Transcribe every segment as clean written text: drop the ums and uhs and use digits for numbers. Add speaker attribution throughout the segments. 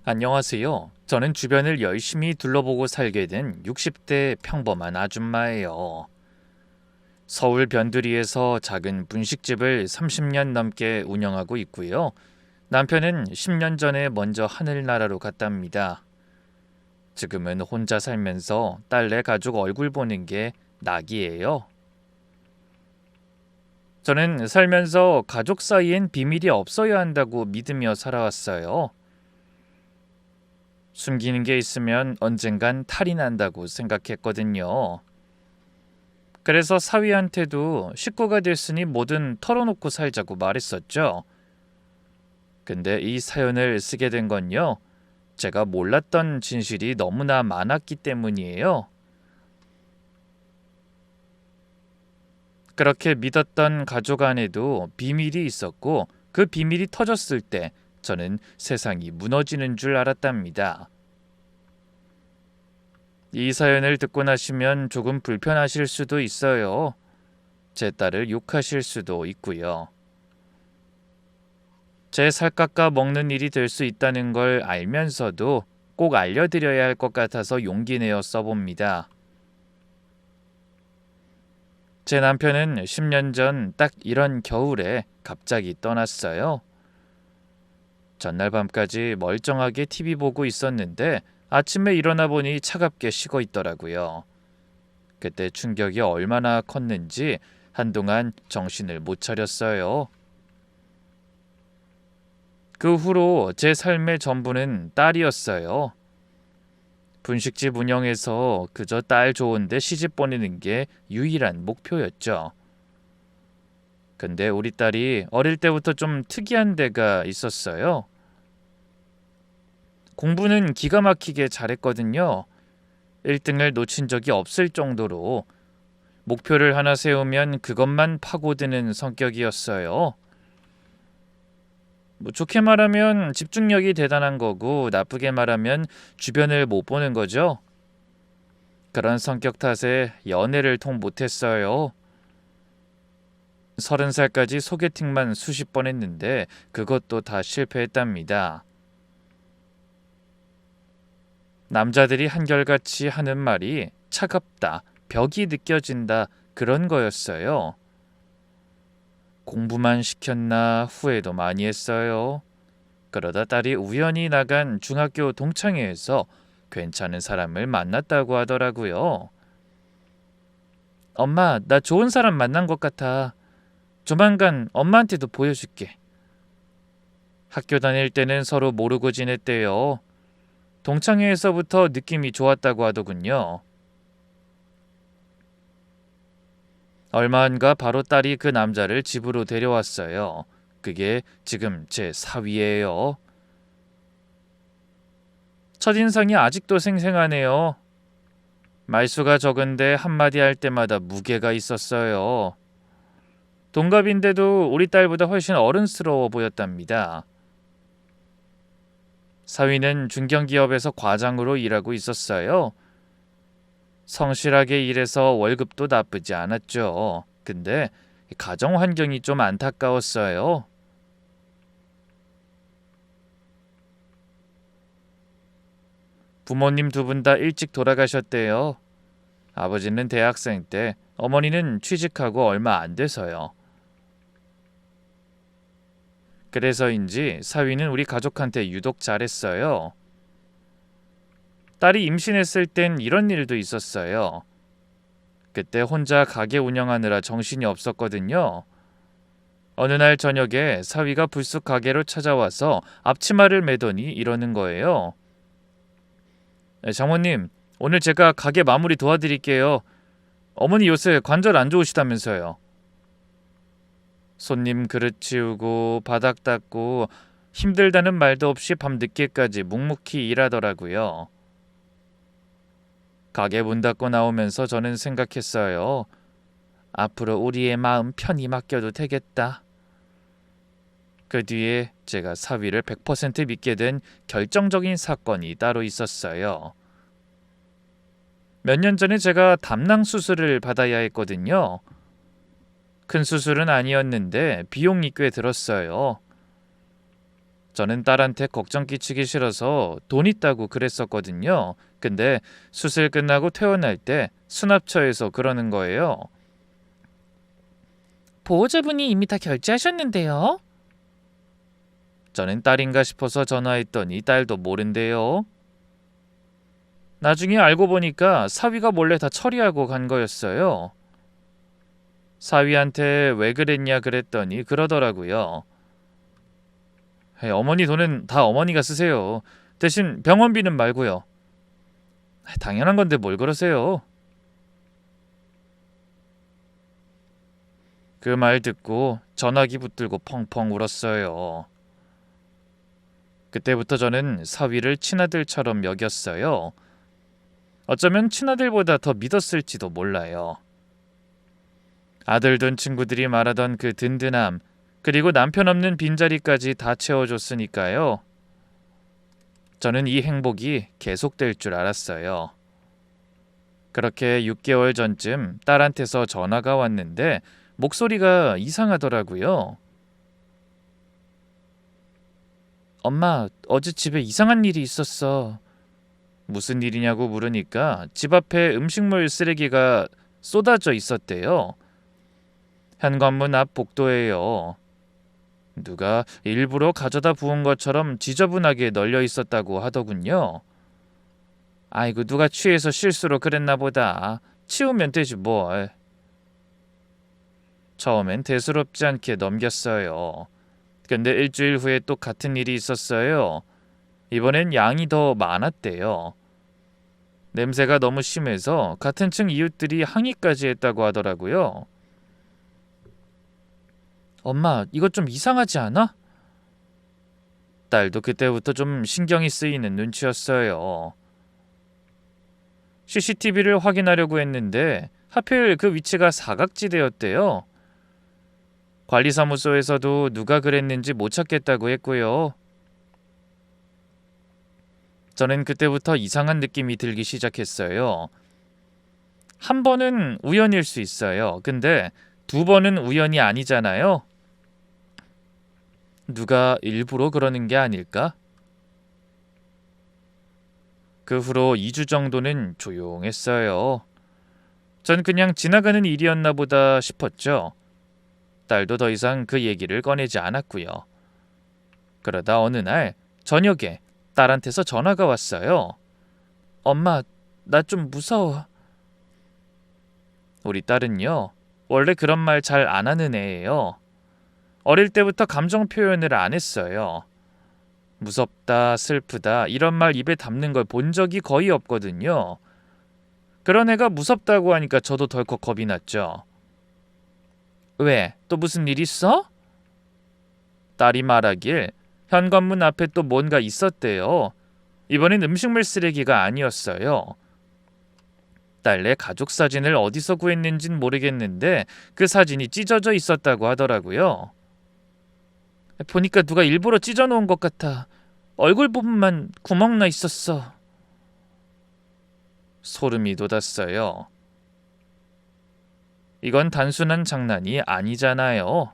Speaker 1: 안녕하세요. 저는 주변을 열심히 둘러보고 살게 된 60대 평범한 아줌마예요. 서울 변두리에서 작은 분식집을 30년 넘게 운영하고 있고요. 남편은 10년 전에 먼저 하늘나라로 갔답니다. 지금은 혼자 살면서 딸네 가족 얼굴 보는 게 낙이에요. 저는 살면서 가족 사이엔 비밀이 없어야 한다고 믿으며 살아왔어요. 숨기는 게 있으면 언젠간 탈이 난다고 생각했거든요. 그래서 사위한테도 식구가 됐으니 뭐든 털어놓고 살자고 말했었죠. 근데 이 사연을 쓰게 된 건요, 제가 몰랐던 진실이 너무나 많았기 때문이에요. 그렇게 믿었던 가족 안에도 비밀이 있었고, 그 비밀이 터졌을 때 저는 세상이 무너지는 줄 알았답니다. 이 사연을 듣고 나시면 조금 불편하실 수도 있어요. 제 딸을 욕하실 수도 있고요. 제 살 깎아 먹는 일이 될 수 있다는 걸 알면서도 꼭 알려드려야 할 것 같아서 용기 내어 써봅니다. 제 남편은 10년 전 딱 이런 겨울에 갑자기 떠났어요. 전날 밤까지 멀쩡하게 TV 보고 있었는데 아침에 일어나 보니 차갑게 식어 있더라고요. 그때 충격이 얼마나 컸는지 한동안 정신을 못 차렸어요. 그 후로 제 삶의 전부는 딸이었어요. 분식집 운영에서 그저 딸 좋은데 시집 보내는 게 유일한 목표였죠. 근데 우리 딸이 어릴 때부터 좀 특이한 데가 있었어요. 공부는 기가 막히게 잘했거든요. 1등을 놓친 적이 없을 정도로 목표를 하나 세우면 그것만 파고드는 성격이었어요. 좋게 말하면 집중력이 대단한 거고 나쁘게 말하면 주변을 못 보는 거죠. 그런 성격 탓에 연애를 통 못했어요. 30살까지 소개팅만 수십 번 했는데 그것도 다 실패했답니다. 남자들이 한결같이 하는 말이 차갑다, 벽이 느껴진다 그런 거였어요. 공부만 시켰나 후회도 많이 했어요. 그러다 딸이 우연히 나간 중학교 동창회에서 괜찮은 사람을 만났다고 하더라고요. 엄마, 나 좋은 사람 만난 것 같아. 조만간 엄마한테도 보여줄게. 학교 다닐 때는 서로 모르고 지냈대요. 동창회에서부터 느낌이 좋았다고 하더군요. 얼마 안가 바로 딸이 그 남자를 집으로 데려왔어요. 그게 지금 제 사위예요. 첫인상이 아직도 생생하네요. 말수가 적은데 한마디 할 때마다 무게가 있었어요. 동갑인데도 우리 딸보다 훨씬 어른스러워 보였답니다. 사위는 중견기업에서 과장으로 일하고 있었어요. 성실하게 일해서 월급도 나쁘지 않았죠. 근데 가정 환경이 좀 안타까웠어요. 부모님 두 분 다 일찍 돌아가셨대요. 아버지는 대학생 때, 어머니는 취직하고 얼마 안 돼서요. 그래서인지 사위는 우리 가족한테 유독 잘했어요. 딸이 임신했을 땐 이런 일도 있었어요. 그때 혼자 가게 운영하느라 정신이 없었거든요. 어느 날 저녁에 사위가 불쑥 가게로 찾아와서 앞치마를 매더니 이러는 거예요. 장모님, 오늘 제가 가게 마무리 도와드릴게요. 어머니 요새 관절 안 좋으시다면서요. 손님 그릇 치우고 바닥 닦고 힘들다는 말도 없이 밤 늦게까지 묵묵히 일하더라고요. 가게 문 닫고 나오면서 저는 생각했어요. 앞으로 우리의 마음 편히 맡겨도 되겠다. 그 뒤에 제가 사위를 100% 믿게 된 결정적인 사건이 따로 있었어요. 몇 년 전에 제가 담낭 수술을 받아야 했거든요. 큰 수술은 아니었는데 비용이 꽤 들었어요. 저는 딸한테 걱정 끼치기 싫어서 돈 있다고 그랬었거든요. 근데 수술 끝나고 퇴원할 때 수납처에서 그러는 거예요. 보호자분이 이미 다 결제하셨는데요. 저는 딸인가 싶어서 전화했더니 딸도 모른대요. 나중에 알고 보니까 사위가 몰래 다 처리하고 간 거였어요. 사위한테 왜 그랬냐 그랬더니 그러더라고요. 어머니 돈은 다 어머니가 쓰세요. 대신 병원비는 말고요. 당연한 건데 뭘 그러세요. 그 말 듣고 전화기 붙들고 펑펑 울었어요. 그때부터 저는 사위를 친아들처럼 여겼어요. 어쩌면 친아들보다 더 믿었을지도 몰라요. 아들 둔 친구들이 말하던 그 든든함, 그리고 남편 없는 빈자리까지 다 채워줬으니까요. 저는 이 행복이 계속될 줄 알았어요. 그렇게 6개월 전쯤 딸한테서 전화가 왔는데 목소리가 이상하더라고요. 엄마, 어제 집에 이상한 일이 있었어. 무슨 일이냐고 물으니까 집 앞에 음식물 쓰레기가 쏟아져 있었대요. 현관문 앞 복도예요. 누가 일부러 가져다 부은 것처럼 지저분하게 널려 있었다고 하더군요. 아이고, 누가 취해서 실수로 그랬나 보다. 치우면 되지 뭘. 처음엔 대수롭지 않게 넘겼어요. 근데 일주일 후에 또 같은 일이 있었어요. 이번엔 양이 더 많았대요. 냄새가 너무 심해서 같은 층 이웃들이 항의까지 했다고 하더라고요. 엄마, 이거 좀 이상하지 않아? 딸도 그때부터 좀 신경이 쓰이는 눈치였어요. CCTV를 확인하려고 했는데 하필 그 위치가 사각지대였대요. 관리사무소에서도 누가 그랬는지 못 찾겠다고 했고요. 저는 그때부터 이상한 느낌이 들기 시작했어요. 한 번은 우연일 수 있어요. 근데 두 번은 우연이 아니잖아요. 누가 일부러 그러는 게 아닐까? 그 후로 2주 정도는 조용했어요. 전 그냥 지나가는 일이었나 보다 싶었죠. 딸도 더 이상 그 얘기를 꺼내지 않았고요. 그러다 어느 날 저녁에 딸한테서 전화가 왔어요. 엄마, 나 좀 무서워. 우리 딸은요, 원래 그런 말 잘 안 하는 애예요. 어릴 때부터 감정 표현을 안 했어요. 무섭다, 슬프다 이런 말 입에 담는 걸 본 적이 거의 없거든요. 그런 애가 무섭다고 하니까 저도 덜컥 겁이 났죠. 왜? 또 무슨 일 있어? 딸이 말하길 현관문 앞에 또 뭔가 있었대요. 이번엔 음식물 쓰레기가 아니었어요. 딸내 가족 사진을 어디서 구했는진 모르겠는데 그 사진이 찢어져 있었다고 하더라고요. 보니까 누가 일부러 찢어놓은 것 같아. 얼굴 부분만 구멍 나 있었어. 소름이 돋았어요. 이건 단순한 장난이 아니잖아요.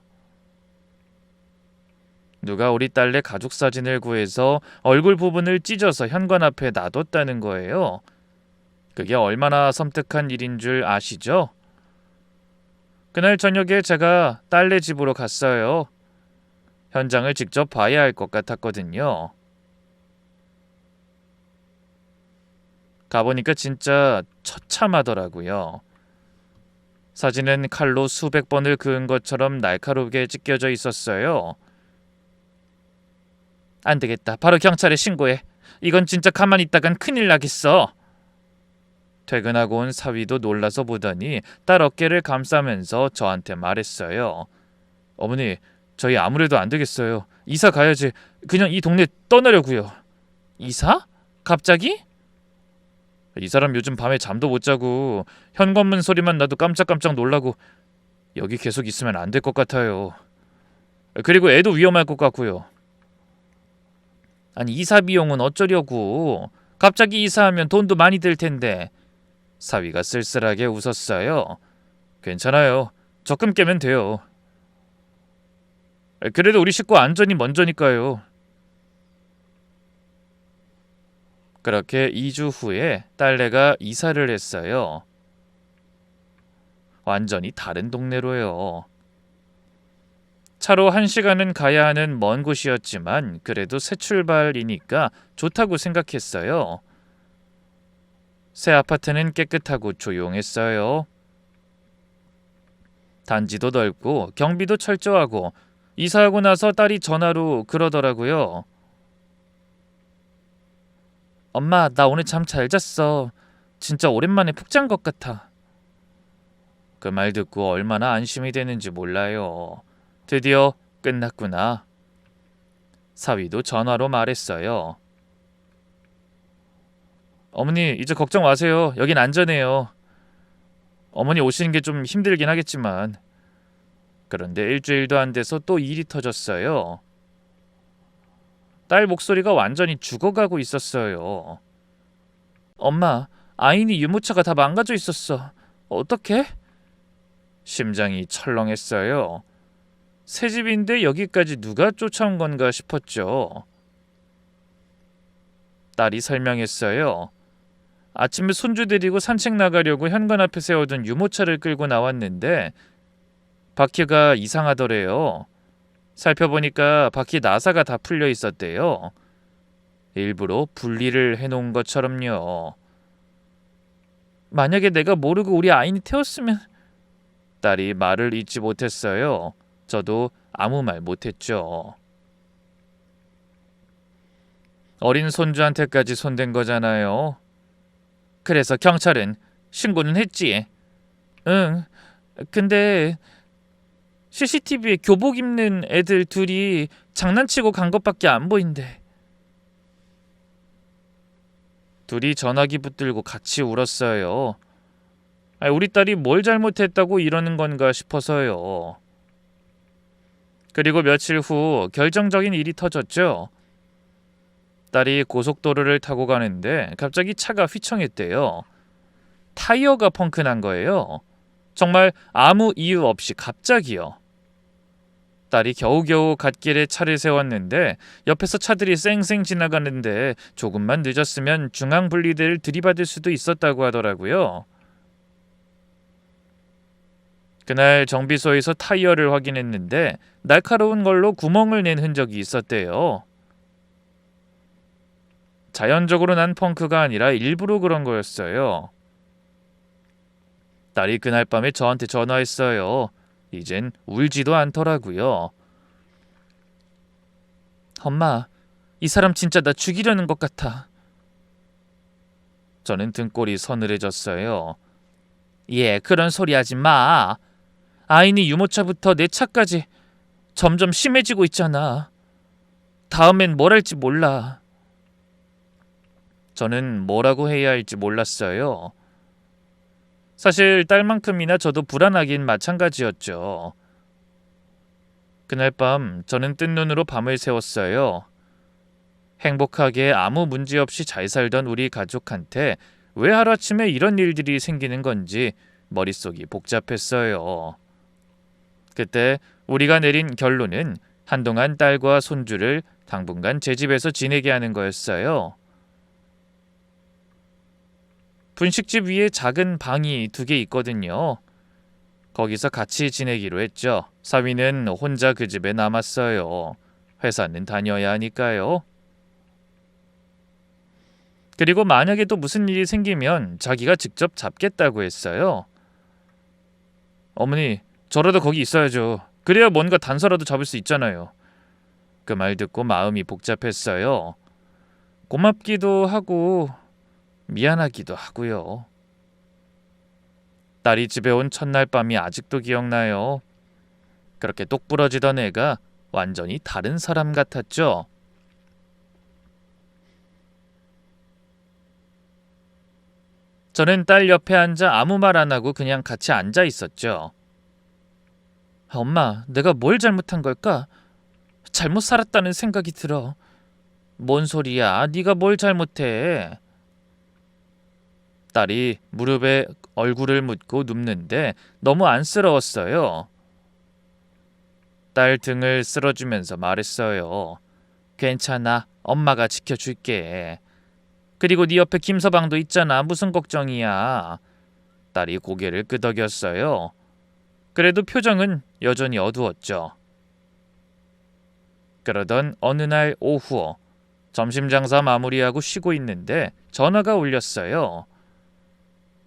Speaker 1: 누가 우리 딸내 가족 사진을 구해서 얼굴 부분을 찢어서 현관 앞에 놔뒀다는 거예요. 그게 얼마나 섬뜩한 일인 줄 아시죠? 그날 저녁에 제가 딸네 집으로 갔어요. 현장을 직접 봐야 할 것 같았거든요. 가보니까 진짜 처참하더라고요. 사진은 칼로 수백 번을 그은 것처럼 날카롭게 찢겨져 있었어요. 안 되겠다. 바로 경찰에 신고해. 이건 진짜 가만히 있다간 큰일 나겠어. 퇴근하고 온 사위도 놀라서 보더니 딸 어깨를 감싸면서 저한테 말했어요. 어머니, 저희 아무래도 안 되겠어요. 이사 가야지. 그냥 이 동네 떠나려고요. 이사? 갑자기? 이 사람 요즘 밤에 잠도 못 자고 현관문 소리만 나도 깜짝깜짝 놀라고 여기 계속 있으면 안 될 것 같아요. 그리고 애도 위험할 것 같고요. 아니, 이사 비용은 어쩌려고. 갑자기 이사하면 돈도 많이 들 텐데. 사위가 쓸쓸하게 웃었어요. 괜찮아요. 적금 깨면 돼요. 그래도 우리 식구 안전이 먼저니까요. 그렇게 2주 후에 딸내가 이사를 했어요. 완전히 다른 동네로요. 차로 1시간은 가야 하는 먼 곳이었지만 그래도 새 출발이니까 좋다고 생각했어요. 새 아파트는 깨끗하고 조용했어요. 단지도 넓고 경비도 철저하고 이사하고 나서 딸이 전화로 그러더라고요. 엄마, 나 오늘 잠 잘 잤어. 진짜 오랜만에 푹 잔 것 같아. 그 말 듣고 얼마나 안심이 되는지 몰라요. 드디어 끝났구나. 사위도 전화로 말했어요. 어머니, 이제 걱정 마세요. 여긴 안전해요. 어머니 오시는 게 좀 힘들긴 하겠지만. 그런데 일주일도 안 돼서 또 일이 터졌어요. 딸 목소리가 완전히 죽어가고 있었어요. 엄마, 아인이 유모차가 다 망가져 있었어. 어떡해? 심장이 철렁했어요. 새 집인데 여기까지 누가 쫓아온 건가 싶었죠. 딸이 설명했어요. 아침에 손주 데리고 산책 나가려고 현관 앞에 세워둔 유모차를 끌고 나왔는데 바퀴가 이상하더래요. 살펴보니까 바퀴 나사가 다 풀려 있었대요. 일부러 분리를 해놓은 것처럼요. 만약에 내가 모르고 우리 아인이 태웠으면... 딸이 말을 잇지 못했어요. 저도 아무 말 못했죠. 어린 손주한테까지 손댄 거잖아요. 그래서 경찰은 신고는 했지. 응. 근데 CCTV에 교복 입는 애들 둘이 장난치고 간 것밖에 안 보인대. 둘이 전화기 붙들고 같이 울었어요. 우리 딸이 뭘 잘못했다고 이러는 건가 싶어서요. 그리고 며칠 후 결정적인 일이 터졌죠. 딸이 고속도로를 타고 가는데 갑자기 차가 휘청했대요. 타이어가 펑크난 거예요. 정말 아무 이유 없이 갑자기요. 딸이 겨우겨우 갓길에 차를 세웠는데 옆에서 차들이 쌩쌩 지나가는데 조금만 늦었으면 중앙분리대를 들이받을 수도 있었다고 하더라고요. 그날 정비소에서 타이어를 확인했는데 날카로운 걸로 구멍을 낸 흔적이 있었대요. 자연적으로 난 펑크가 아니라 일부러 그런 거였어요. 딸이 그날 밤에 저한테 전화했어요. 이젠 울지도 않더라고요. 엄마, 이 사람 진짜 나 죽이려는 것 같아. 저는 등골이 서늘해졌어요. 그런 소리 하지 마. 아인이 유모차부터 내 차까지 점점 심해지고 있잖아. 다음엔 뭘 할지 몰라. 저는 뭐라고 해야 할지 몰랐어요. 사실 딸만큼이나 저도 불안하긴 마찬가지였죠. 그날 밤 저는 뜬 눈으로 밤을 새웠어요. 행복하게 아무 문제 없이 잘 살던 우리 가족한테 왜 하루아침에 이런 일들이 생기는 건지 머릿속이 복잡했어요. 그때 우리가 내린 결론은 한동안 딸과 손주를 당분간 제 집에서 지내게 하는 거였어요. 분식집 위에 작은 방이 2개 있거든요. 거기서 같이 지내기로 했죠. 사위는 혼자 그 집에 남았어요. 회사는 다녀야 하니까요. 그리고 만약에 또 무슨 일이 생기면 자기가 직접 잡겠다고 했어요. 어머니, 저라도 거기 있어야죠. 그래야 뭔가 단서라도 잡을 수 있잖아요. 그 말 듣고 마음이 복잡했어요. 고맙기도 하고 미안하기도 하고요. 딸이 집에 온 첫날 밤이 아직도 기억나요. 그렇게 똑부러지던 애가 완전히 다른 사람 같았죠. 저는 딸 옆에 앉아 아무 말 안 하고 그냥 같이 앉아 있었죠. 엄마, 내가 뭘 잘못한 걸까? 잘못 살았다는 생각이 들어. 뭔 소리야? 네가 뭘 잘못해? 딸이 무릎에 얼굴을 묻고 눕는데 너무 안쓰러웠어요. 딸 등을 쓸어주면서 말했어요. 괜찮아, 엄마가 지켜줄게. 그리고 네 옆에 김서방도 있잖아. 무슨 걱정이야. 딸이 고개를 끄덕였어요. 그래도 표정은 여전히 어두웠죠. 그러던 어느 날 오후 점심 장사 마무리하고 쉬고 있는데 전화가 울렸어요.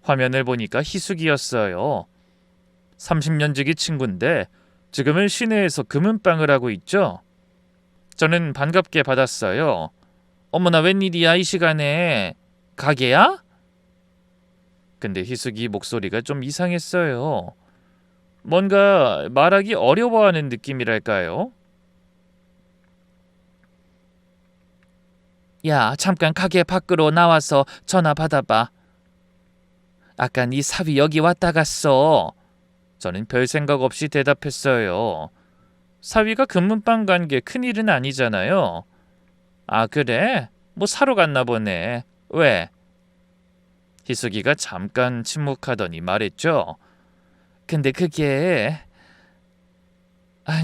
Speaker 1: 화면을 보니까 희숙이었어요. 30년 지기 친구인데 지금은 시내에서 금은방을 하고 있죠. 저는 반갑게 받았어요. 어머나 웬일이야 이 시간에. 가게야? 근데 희숙이 목소리가 좀 이상했어요. 뭔가 말하기 어려워하는 느낌이랄까요? 야, 잠깐 가게 밖으로 나와서 전화 받아봐. 아까 네 사위 여기 왔다 갔어. 저는 별 생각 없이 대답했어요. 사위가 금은방 간 게 큰일은 아니잖아요. 아, 그래? 뭐 사러 갔나 보네. 왜? 희숙이가 잠깐 침묵하더니 말했죠. 근데 그게...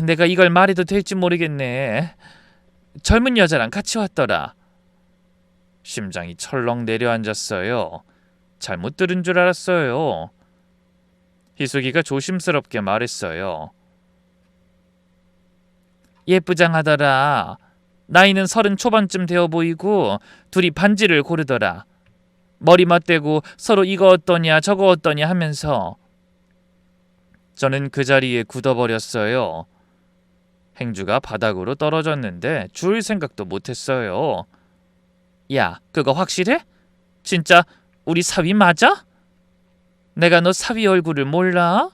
Speaker 1: 내가 이걸 말해도 될지 모르겠네. 젊은 여자랑 같이 왔더라. 심장이 철렁 내려앉았어요. 잘못 들은 줄 알았어요. 희숙이가 조심스럽게 말했어요. 예쁘장하더라. 나이는 30 초반쯤 되어 보이고 둘이 반지를 고르더라. 머리 맞대고 서로 이거 어떠냐 저거 어떠냐 하면서. 저는 그 자리에 굳어버렸어요. 행주가 바닥으로 떨어졌는데 줄 생각도 못했어요. 야, 그거 확실해? 진짜 우리 사위 맞아? 내가 너 사위 얼굴을 몰라?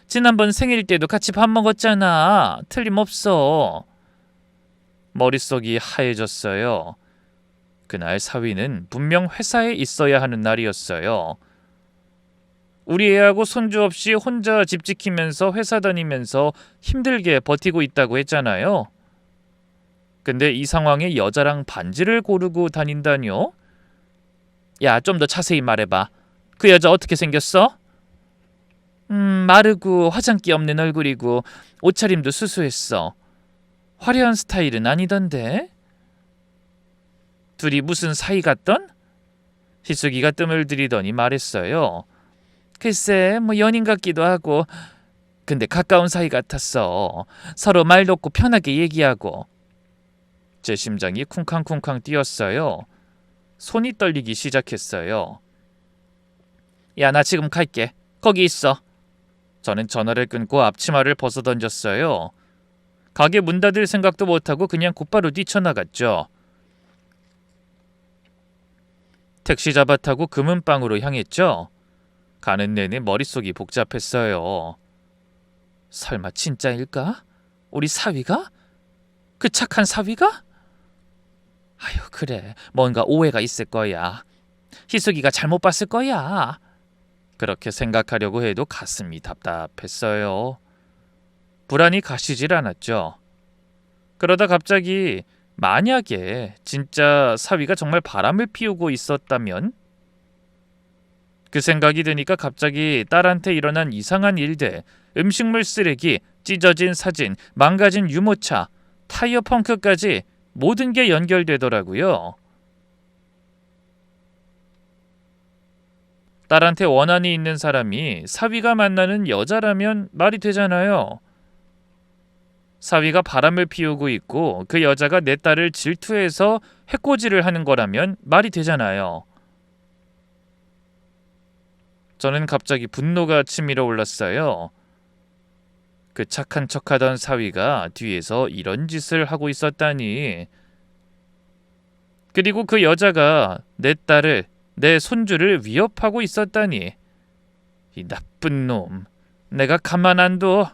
Speaker 1: 지난번 생일 때도 같이 밥 먹었잖아. 틀림없어. 머릿속이 하얘졌어요. 그날 사위는 분명 회사에 있어야 하는 날이었어요. 우리 애하고 손주 없이 혼자 집 지키면서 회사 다니면서 힘들게 버티고 있다고 했잖아요. 근데 이 상황에 여자랑 반지를 고르고 다닌다뇨? 야, 좀 더 자세히 말해봐. 그 여자 어떻게 생겼어? 마르고 화장기 없는 얼굴이고 옷차림도 수수했어. 화려한 스타일은 아니던데? 둘이 무슨 사이 같던? 희숙이가 뜸을 들이더니 말했어요. 글쎄, 뭐 연인 같기도 하고. 근데 가까운 사이 같았어. 서로 말 놓고 편하게 얘기하고. 제 심장이 쿵쾅쿵쾅 뛰었어요. 손이 떨리기 시작했어요. 야, 나 지금 갈게. 거기 있어. 저는 전화를 끊고 앞치마를 벗어던졌어요. 가게 문 닫을 생각도 못하고 그냥 곧바로 뛰쳐나갔죠. 택시 잡아 타고 금은방으로 향했죠. 가는 내내 머릿속이 복잡했어요. 설마 진짜일까? 우리 사위가? 그 착한 사위가? 아유, 그래. 뭔가 오해가 있을 거야. 희숙이가 잘못 봤을 거야. 그렇게 생각하려고 해도 가슴이 답답했어요. 불안이 가시질 않았죠. 그러다 갑자기 만약에 진짜 사위가 정말 바람을 피우고 있었다면? 그 생각이 드니까 갑자기 딸한테 일어난 이상한 일들, 음식물 쓰레기, 찢어진 사진, 망가진 유모차, 타이어 펑크까지 모든 게 연결되더라고요. 딸한테 원한이 있는 사람이 사위가 만나는 여자라면 말이 되잖아요. 사위가 바람을 피우고 있고 그 여자가 내 딸을 질투해서 해코지를 하는 거라면 말이 되잖아요. 저는 갑자기 분노가 치밀어 올랐어요. 그 착한 척하던 사위가 뒤에서 이런 짓을 하고 있었다니. 그리고 그 여자가 내 딸을, 내 손주를 위협하고 있었다니. 이 나쁜 놈, 내가 가만 안 둬.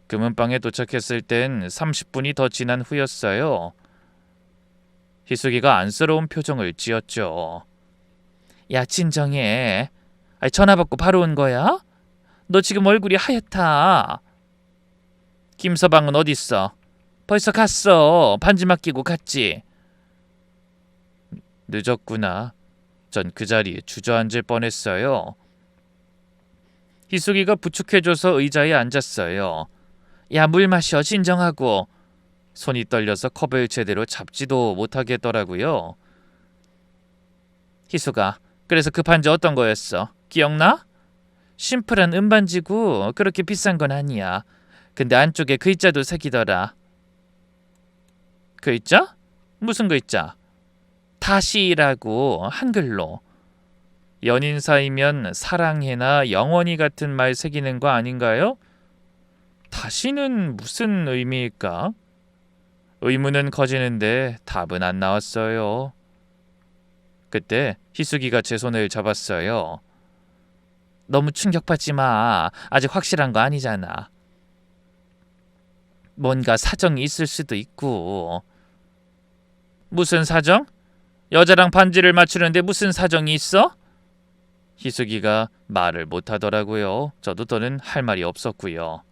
Speaker 1: 금은방에 도착했을 땐 30분이 더 지난 후였어요. 희숙이가 안쓰러운 표정을 지었죠. 야, 진정해. 전화 받고 바로 온 거야? 너 지금 얼굴이 하얗다. 김서방은 어딨어? 벌써 갔어. 반지 맡기고 갔지. 늦었구나. 전 그 자리에 주저앉을 뻔했어요. 희숙이가 부축해줘서 의자에 앉았어요. 야, 물 마셔. 진정하고. 손이 떨려서 컵을 제대로 잡지도 못하겠더라고요. 희수가, 그래서 그 반지 어떤 거였어? 기억나? 심플한 은반지고 그렇게 비싼 건 아니야. 근데 안쪽에 글자도 새기더라. 글자? 무슨 글자? 다시라고 한글로. 연인 사이면 사랑해나 영원히 같은 말 새기는 거 아닌가요? 다시는 무슨 의미일까? 의문은 커지는데 답은 안 나왔어요. 그때 희숙이가 제 손을 잡았어요. 너무 충격받지 마. 아직 확실한 거 아니잖아. 뭔가 사정이 있을 수도 있고. 무슨 사정? 여자랑 반지를 맞추는데 무슨 사정이 있어? 희숙이가 말을 못하더라고요. 저도 더는 할 말이 없었고요.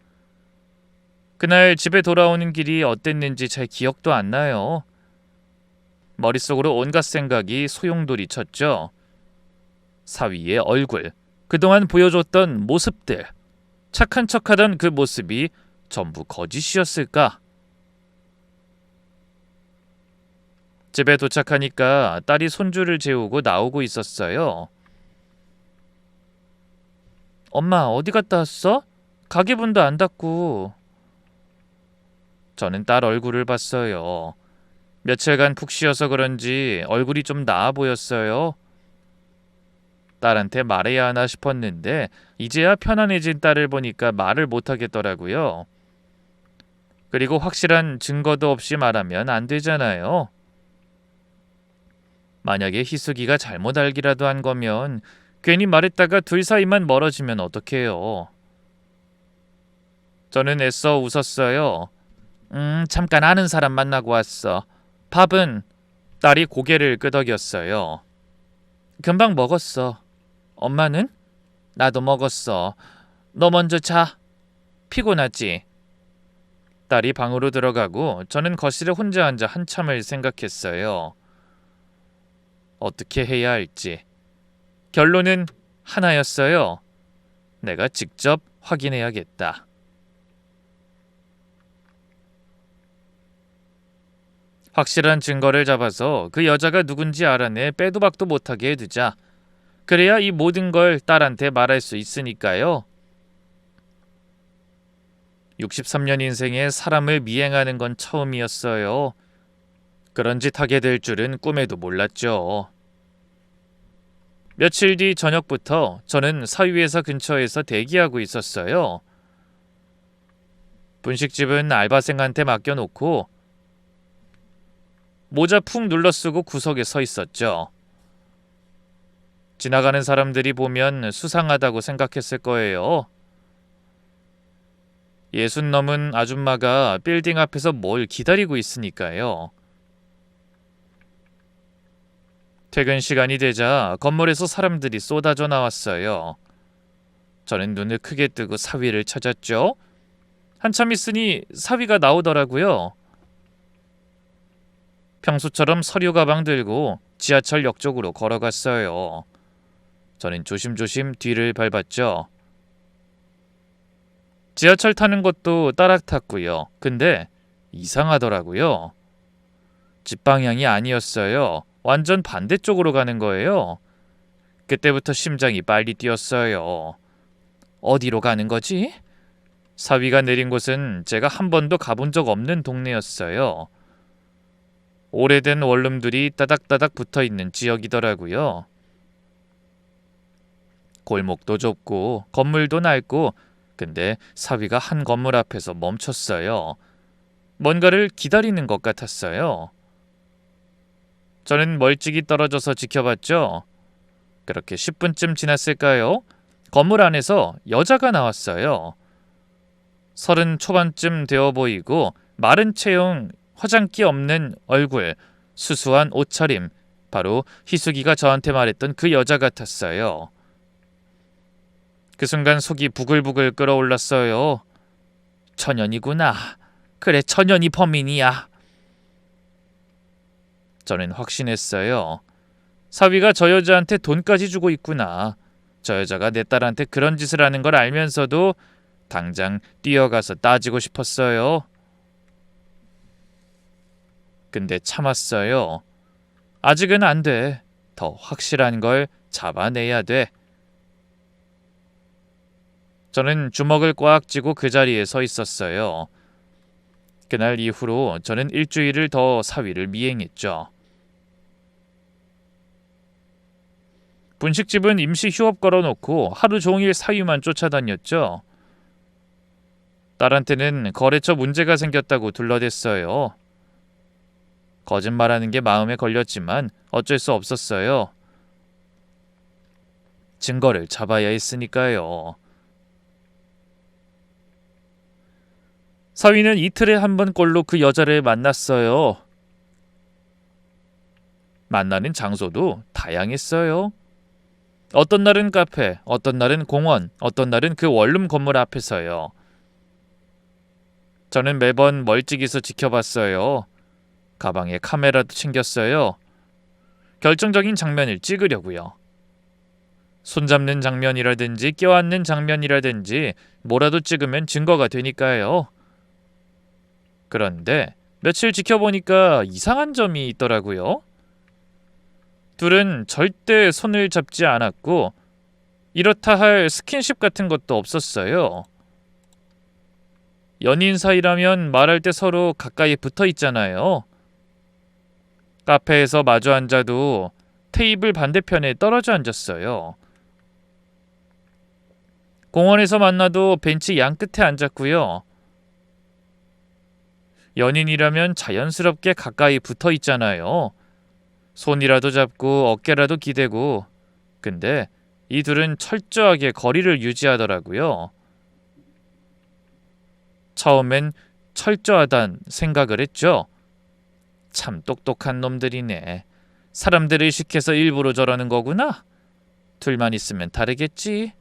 Speaker 1: 그날 집에 돌아오는 길이 어땠는지 잘 기억도 안 나요. 머릿속으로 온갖 생각이 소용돌이 쳤죠. 사위의 얼굴, 그동안 보여줬던 모습들, 착한 척하던 그 모습이 전부 거짓이었을까? 집에 도착하니까 딸이 손주를 재우고 나오고 있었어요. 엄마 어디 갔다 왔어? 가게문도 안 닫고. 저는 딸 얼굴을 봤어요. 며칠간 푹 쉬어서 그런지 얼굴이 좀 나아 보였어요. 딸한테 말해야 하나 싶었는데 이제야 편안해진 딸을 보니까 말을 못하겠더라고요. 그리고 확실한 증거도 없이 말하면 안 되잖아요. 만약에 희숙이가 잘못 알기라도 한 거면 괜히 말했다가 둘 사이만 멀어지면 어떡해요. 저는 애써 웃었어요. 잠깐 아는 사람 만나고 왔어. 밥은? 딸이 고개를 끄덕였어요. 금방 먹었어. 엄마는? 나도 먹었어. 너 먼저 자. 피곤하지? 딸이 방으로 들어가고 저는 거실에 혼자 앉아 한참을 생각했어요. 어떻게 해야 할지. 결론은 하나였어요. 내가 직접 확인해야겠다. 확실한 증거를 잡아서 그 여자가 누군지 알아내 빼도 박도 못하게 해두자. 그래야 이 모든 걸 딸한테 말할 수 있으니까요. 63년 인생에 사람을 미행하는 건 처음이었어요. 그런 짓 하게 될 줄은 꿈에도 몰랐죠. 며칠 뒤 저녁부터 저는 사유회사 근처에서 대기하고 있었어요. 분식집은 알바생한테 맡겨놓고 모자 푹 눌러쓰고 구석에 서 있었죠. 지나가는 사람들이 보면 수상하다고 생각했을 거예요. 60 넘은 아줌마가 빌딩 앞에서 뭘 기다리고 있으니까요. 퇴근 시간이 되자 건물에서 사람들이 쏟아져 나왔어요. 저는 눈을 크게 뜨고 사위를 찾았죠. 한참 있으니 사위가 나오더라고요. 평소처럼 서류 가방 들고 지하철역 쪽으로 걸어갔어요. 저는 조심조심 뒤를 밟았죠. 지하철 타는 것도 따라 탔고요. 근데 이상하더라고요. 집 방향이 아니었어요. 완전 반대쪽으로 가는 거예요. 그때부터 심장이 빨리 뛰었어요. 어디로 가는 거지? 사위가 내린 곳은 제가 한 번도 가본 적 없는 동네였어요. 오래된 원룸들이 따닥따닥 붙어있는 지역이더라고요. 골목도 좁고 건물도 낡고, 근데 사위가 한 건물 앞에서 멈췄어요. 뭔가를 기다리는 것 같았어요. 저는 멀찍이 떨어져서 지켜봤죠. 그렇게 10분쯤 지났을까요? 건물 안에서 여자가 나왔어요. 30 초반쯤 되어 보이고 마른 체형, 화장기 없는 얼굴, 수수한 옷차림, 바로 희숙이가 저한테 말했던 그 여자 같았어요. 그 순간 속이 부글부글 끓어올랐어요. 천연이구나. 그래, 천연이 범인이야. 저는 확신했어요. 사위가 저 여자한테 돈까지 주고 있구나. 저 여자가 내 딸한테 그런 짓을 하는 걸 알면서도 당장 뛰어가서 따지고 싶었어요. 근데 참았어요. 아직은 안 돼. 더 확실한 걸 잡아내야 돼. 저는 주먹을 꽉 쥐고 그 자리에 서 있었어요. 그날 이후로 저는 일주일을 더 사위를 미행했죠. 분식집은 임시 휴업 걸어놓고 하루 종일 사위만 쫓아다녔죠. 딸한테는 거래처 문제가 생겼다고 둘러댔어요. 거짓말하는 게 마음에 걸렸지만 어쩔 수 없었어요. 증거를 잡아야 했으니까요. 사위는 이틀에 한 번꼴로 그 여자를 만났어요. 만나는 장소도 다양했어요. 어떤 날은 카페, 어떤 날은 공원, 어떤 날은 그 원룸 건물 앞에서요. 저는 매번 멀찍이서 지켜봤어요. 가방에 카메라도 챙겼어요. 결정적인 장면을 찍으려고요. 손잡는 장면이라든지 껴안는 장면이라든지 뭐라도 찍으면 증거가 되니까요. 그런데 며칠 지켜보니까 이상한 점이 있더라고요. 둘은 절대 손을 잡지 않았고 이렇다 할 스킨십 같은 것도 없었어요. 연인 사이라면 말할 때 서로 가까이 붙어 있잖아요. 카페에서 마주 앉아도 테이블 반대편에 떨어져 앉았어요. 공원에서 만나도 벤치 양끝에 앉았고요. 연인이라면 자연스럽게 가까이 붙어 있잖아요. 손이라도 잡고 어깨라도 기대고. 근데 이 둘은 철저하게 거리를 유지하더라고요. 처음엔 철저하단 생각을 했죠. 참 똑똑한 놈들이네. 사람들을 시켜서 일부러 저러는 거구나. 둘만 있으면 다르겠지.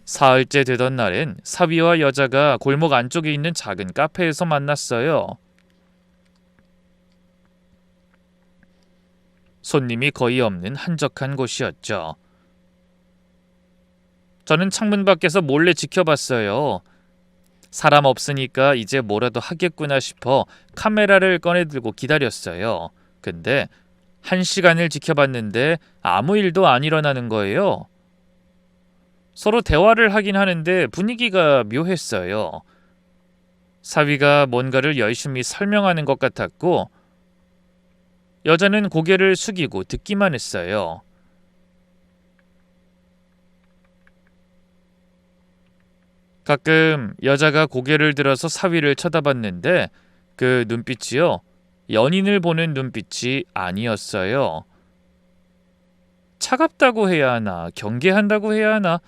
Speaker 1: 사흘째 되던 날엔 사위와 여자가 골목 안쪽에 있는 작은 카페에서 만났어요. 손님이 거의 없는 한적한 곳이었죠. 저는 창문 밖에서 몰래 지켜봤어요. 사람 없으니까 이제 뭐라도 하겠구나 싶어 카메라를 꺼내들고 기다렸어요. 근데 1시간을 지켜봤는데 아무 일도 안 일어나는 거예요. 서로 대화를 하긴 하는데 분위기가 묘했어요. 사위가 뭔가를 열심히 설명하는 것 같았고 여자는 고개를 숙이고 듣기만 했어요. 가끔 여자가 고개를 들어서 사위를 쳐다봤는데 그 눈빛이요. 연인을 보는 눈빛이 아니었어요. 차갑다고 해야 하나, 경계한다고 해야 하나,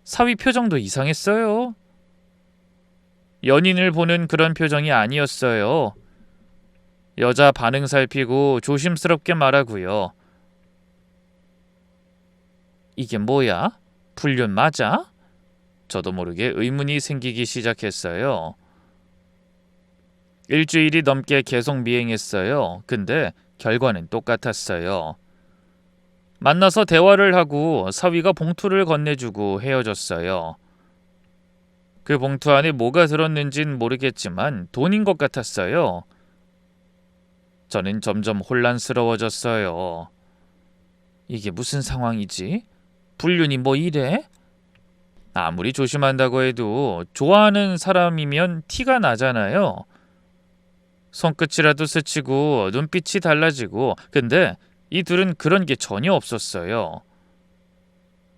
Speaker 1: 사위 표정도 이상했어요. 연인을 보는 그런 표정이 아니었어요. 여자 반응 살피고 조심스럽게 말하고요. 이게 뭐야? 불륜 맞아? 저도 모르게 의문이 생기기 시작했어요. 일주일이 넘게 계속 미행했어요. 근데 결과는 똑같았어요. 만나서 대화를 하고 사위가 봉투를 건네주고 헤어졌어요. 그 봉투 안에 뭐가 들었는진 모르겠지만 돈인 것 같았어요. 저는 점점 혼란스러워졌어요. 이게 무슨 상황이지? 불륜이 뭐 이래? 아무리 조심한다고 해도 좋아하는 사람이면 티가 나잖아요. 손끝이라도 스치고 눈빛이 달라지고. 근데 이 둘은 그런 게 전혀 없었어요.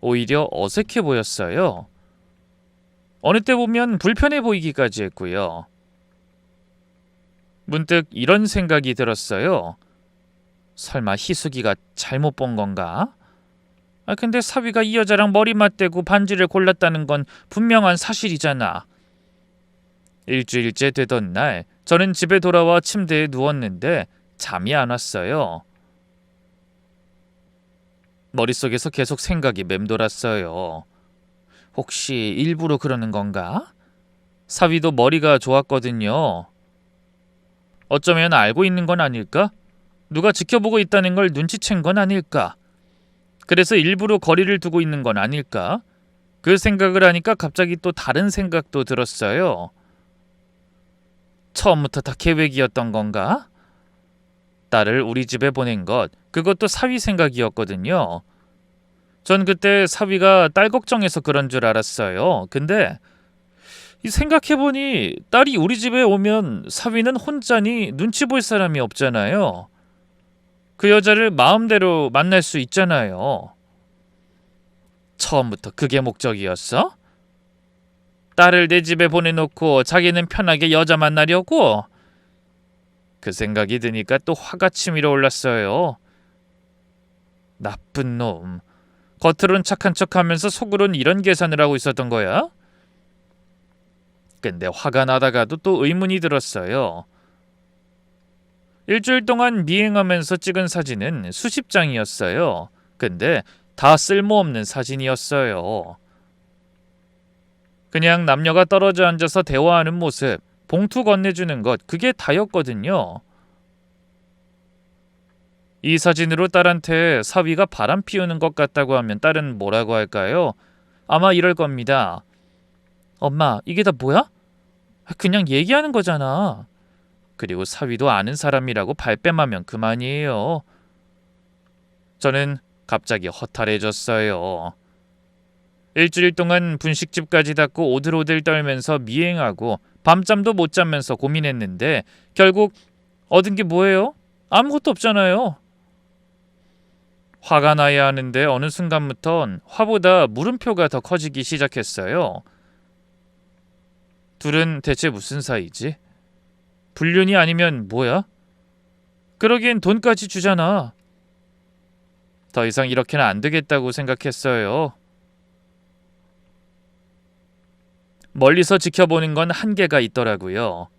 Speaker 1: 오히려 어색해 보였어요. 어느 때 보면 불편해 보이기까지 했고요. 문득 이런 생각이 들었어요. 설마 희숙이가 잘못 본 건가? 근데 사위가 이 여자랑 머리 맞대고 반지를 골랐다는 건 분명한 사실이잖아. 일주일째 되던 날 저는 집에 돌아와 침대에 누웠는데 잠이 안 왔어요. 머릿속에서 계속 생각이 맴돌았어요. 혹시 일부러 그러는 건가? 사위도 머리가 좋았거든요. 어쩌면 알고 있는 건 아닐까? 누가 지켜보고 있다는 걸 눈치챈 건 아닐까? 그래서 일부러 거리를 두고 있는 건 아닐까? 그 생각을 하니까 갑자기 또 다른 생각도 들었어요. 처음부터 다 계획이었던 건가? 딸을 우리 집에 보낸 것, 그것도 사위 생각이었거든요. 전 그때 사위가 딸 걱정해서 그런 줄 알았어요. 근데 생각해보니 딸이 우리 집에 오면 사위는 혼자니 눈치 볼 사람이 없잖아요. 그 여자를 마음대로 만날 수 있잖아요. 처음부터 그게 목적이었어? 딸을 내 집에 보내놓고 자기는 편하게 여자 만나려고? 그 생각이 드니까 또 화가 치밀어 올랐어요. 나쁜 놈. 겉으론 착한 척하면서 속으론 이런 계산을 하고 있었던 거야? 근데 화가 나다가도 또 의문이 들었어요. 일주일 동안 미행하면서 찍은 사진은 수십 장이었어요. 근데 다 쓸모없는 사진이었어요. 그냥 남녀가 떨어져 앉아서 대화하는 모습, 봉투 건네주는 것, 그게 다였거든요. 이 사진으로 딸한테 사위가 바람 피우는 것 같다고 하면 딸은 뭐라고 할까요? 아마 이럴 겁니다. 엄마, 이게 다 뭐야? 그냥 얘기하는 거잖아. 그리고 사위도 아는 사람이라고 발뺌하면 그만이에요. 저는 갑자기 허탈해졌어요. 일주일 동안 분식집까지 닫고 오들오들 떨면서 미행하고 밤잠도 못 자면서 고민했는데 결국 얻은 게 뭐예요? 아무것도 없잖아요. 화가 나야 하는데 어느 순간부턴 화보다 물음표가 더 커지기 시작했어요. 둘은 대체 무슨 사이지? 불륜이 아니면 뭐야? 그러기엔 돈까지 주잖아. 더 이상 이렇게는 안 되겠다고 생각했어요. 멀리서 지켜보는 건 한계가 있더라고요.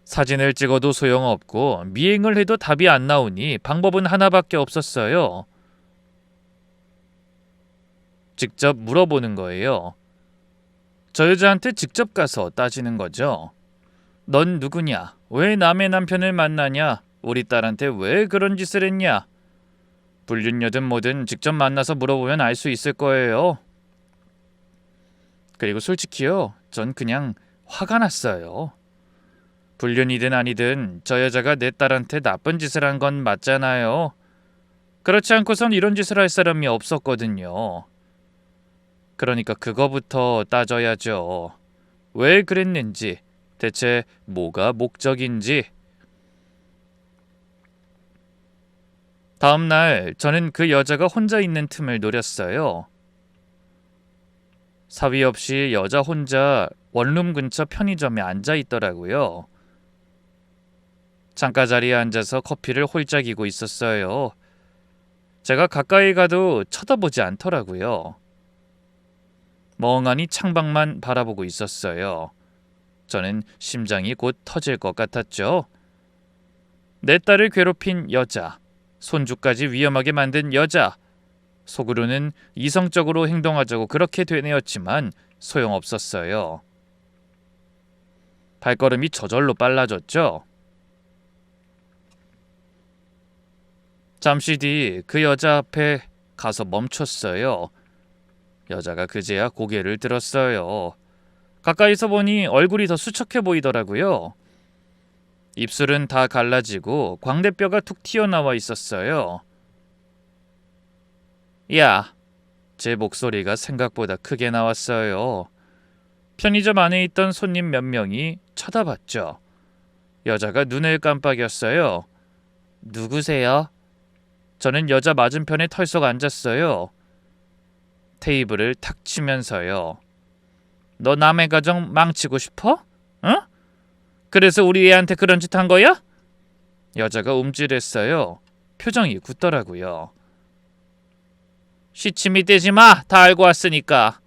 Speaker 1: 사진을 찍어도 소용없고 미행을 해도 답이 안 나오니 방법은 하나밖에 없었어요. 직접 물어보는 거예요. 저 여자한테 직접 가서 따지는 거죠. 넌 누구냐? 왜 남의 남편을 만나냐? 우리 딸한테 왜 그런 짓을 했냐? 불륜녀든 뭐든 직접 만나서 물어보면 알 수 있을 거예요. 그리고 솔직히요, 전 그냥 화가 났어요. 불륜이든 아니든 저 여자가 내 딸한테 나쁜 짓을 한 건 맞잖아요. 그렇지 않고선 이런 짓을 할 사람이 없었거든요. 그러니까 그거부터 따져야죠. 왜 그랬는지, 대체 뭐가 목적인지. 다음 날 저는 그 여자가 혼자 있는 틈을 노렸어요. 사위 없이 여자 혼자 원룸 근처 편의점에 앉아 있더라고요. 창가 자리에 앉아서 커피를 홀짝이고 있었어요. 제가 가까이 가도 쳐다보지 않더라고요. 멍하니 창밖만 바라보고 있었어요. 저는 심장이 곧 터질 것 같았죠. 내 딸을 괴롭힌 여자, 손주까지 위험하게 만든 여자. 속으로는 이성적으로 행동하자고 그렇게 되뇌었지만 소용없었어요. 발걸음이 저절로 빨라졌죠. 잠시 뒤 그 여자 앞에 가서 멈췄어요. 여자가 그제야 고개를 들었어요. 가까이서 보니 얼굴이 더 수척해 보이더라고요. 입술은 다 갈라지고 광대뼈가 툭 튀어나와 있었어요. 야, 제 목소리가 생각보다 크게 나왔어요. 편의점 안에 있던 손님 몇 명이 쳐다봤죠. 여자가 눈을 깜빡였어요. 누구세요? 저는 여자 맞은편에 털썩 앉았어요. 테이블을 탁 치면서요. 너 남의 가정 망치고 싶어? 응? 그래서 우리 애한테 그런 짓 한 거야? 여자가 움찔했어요. 표정이 굳더라고요. 시침이 떼지 마. 다 알고 왔으니까.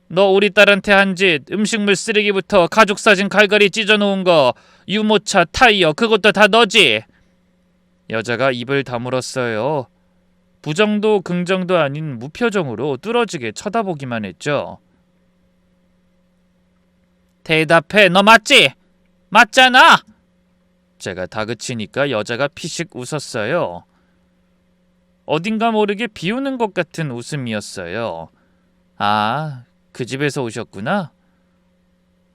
Speaker 1: 너 우리 딸한테 한 짓, 음식물 쓰레기부터 가족사진 갈갈이 찢어놓은 거, 유모차, 타이어, 그것도 다 너지? 여자가 입을 다물었어요. 부정도 긍정도 아닌 무표정으로 뚫어지게 쳐다보기만 했죠. 대답해. 너 맞지? 맞잖아. 제가 다그치니까 여자가 피식 웃었어요. 어딘가 모르게 비우는 것 같은 웃음이었어요. 아, 그 집에서 오셨구나?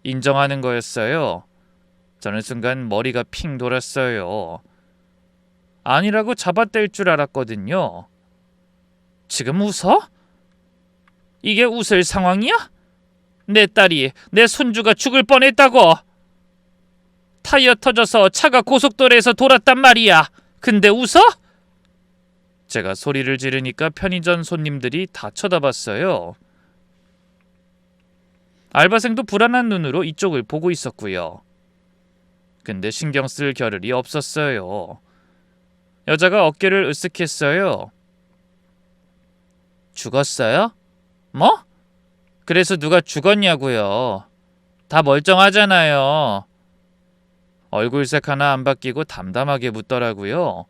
Speaker 1: 인정하는 거였어요. 저는 순간 머리가 핑 돌았어요. 아니라고 잡아댈 줄 알았거든요. 지금 웃어? 이게 웃을 상황이야? 내 딸이, 내 손주가 죽을 뻔했다고. 타이어 터져서 차가 고속도로에서 돌았단 말이야. 근데 웃어? 제가 소리를 지르니까 편의점 손님들이 다 쳐다봤어요. 알바생도 불안한 눈으로 이쪽을 보고 있었고요. 근데 신경 쓸 겨를이 없었어요. 여자가 어깨를 으쓱했어요. 죽었어요? 뭐? 그래서 누가 죽었냐고요. 다 멀쩡하잖아요. 얼굴색 하나 안 바뀌고 담담하게 묻더라고요.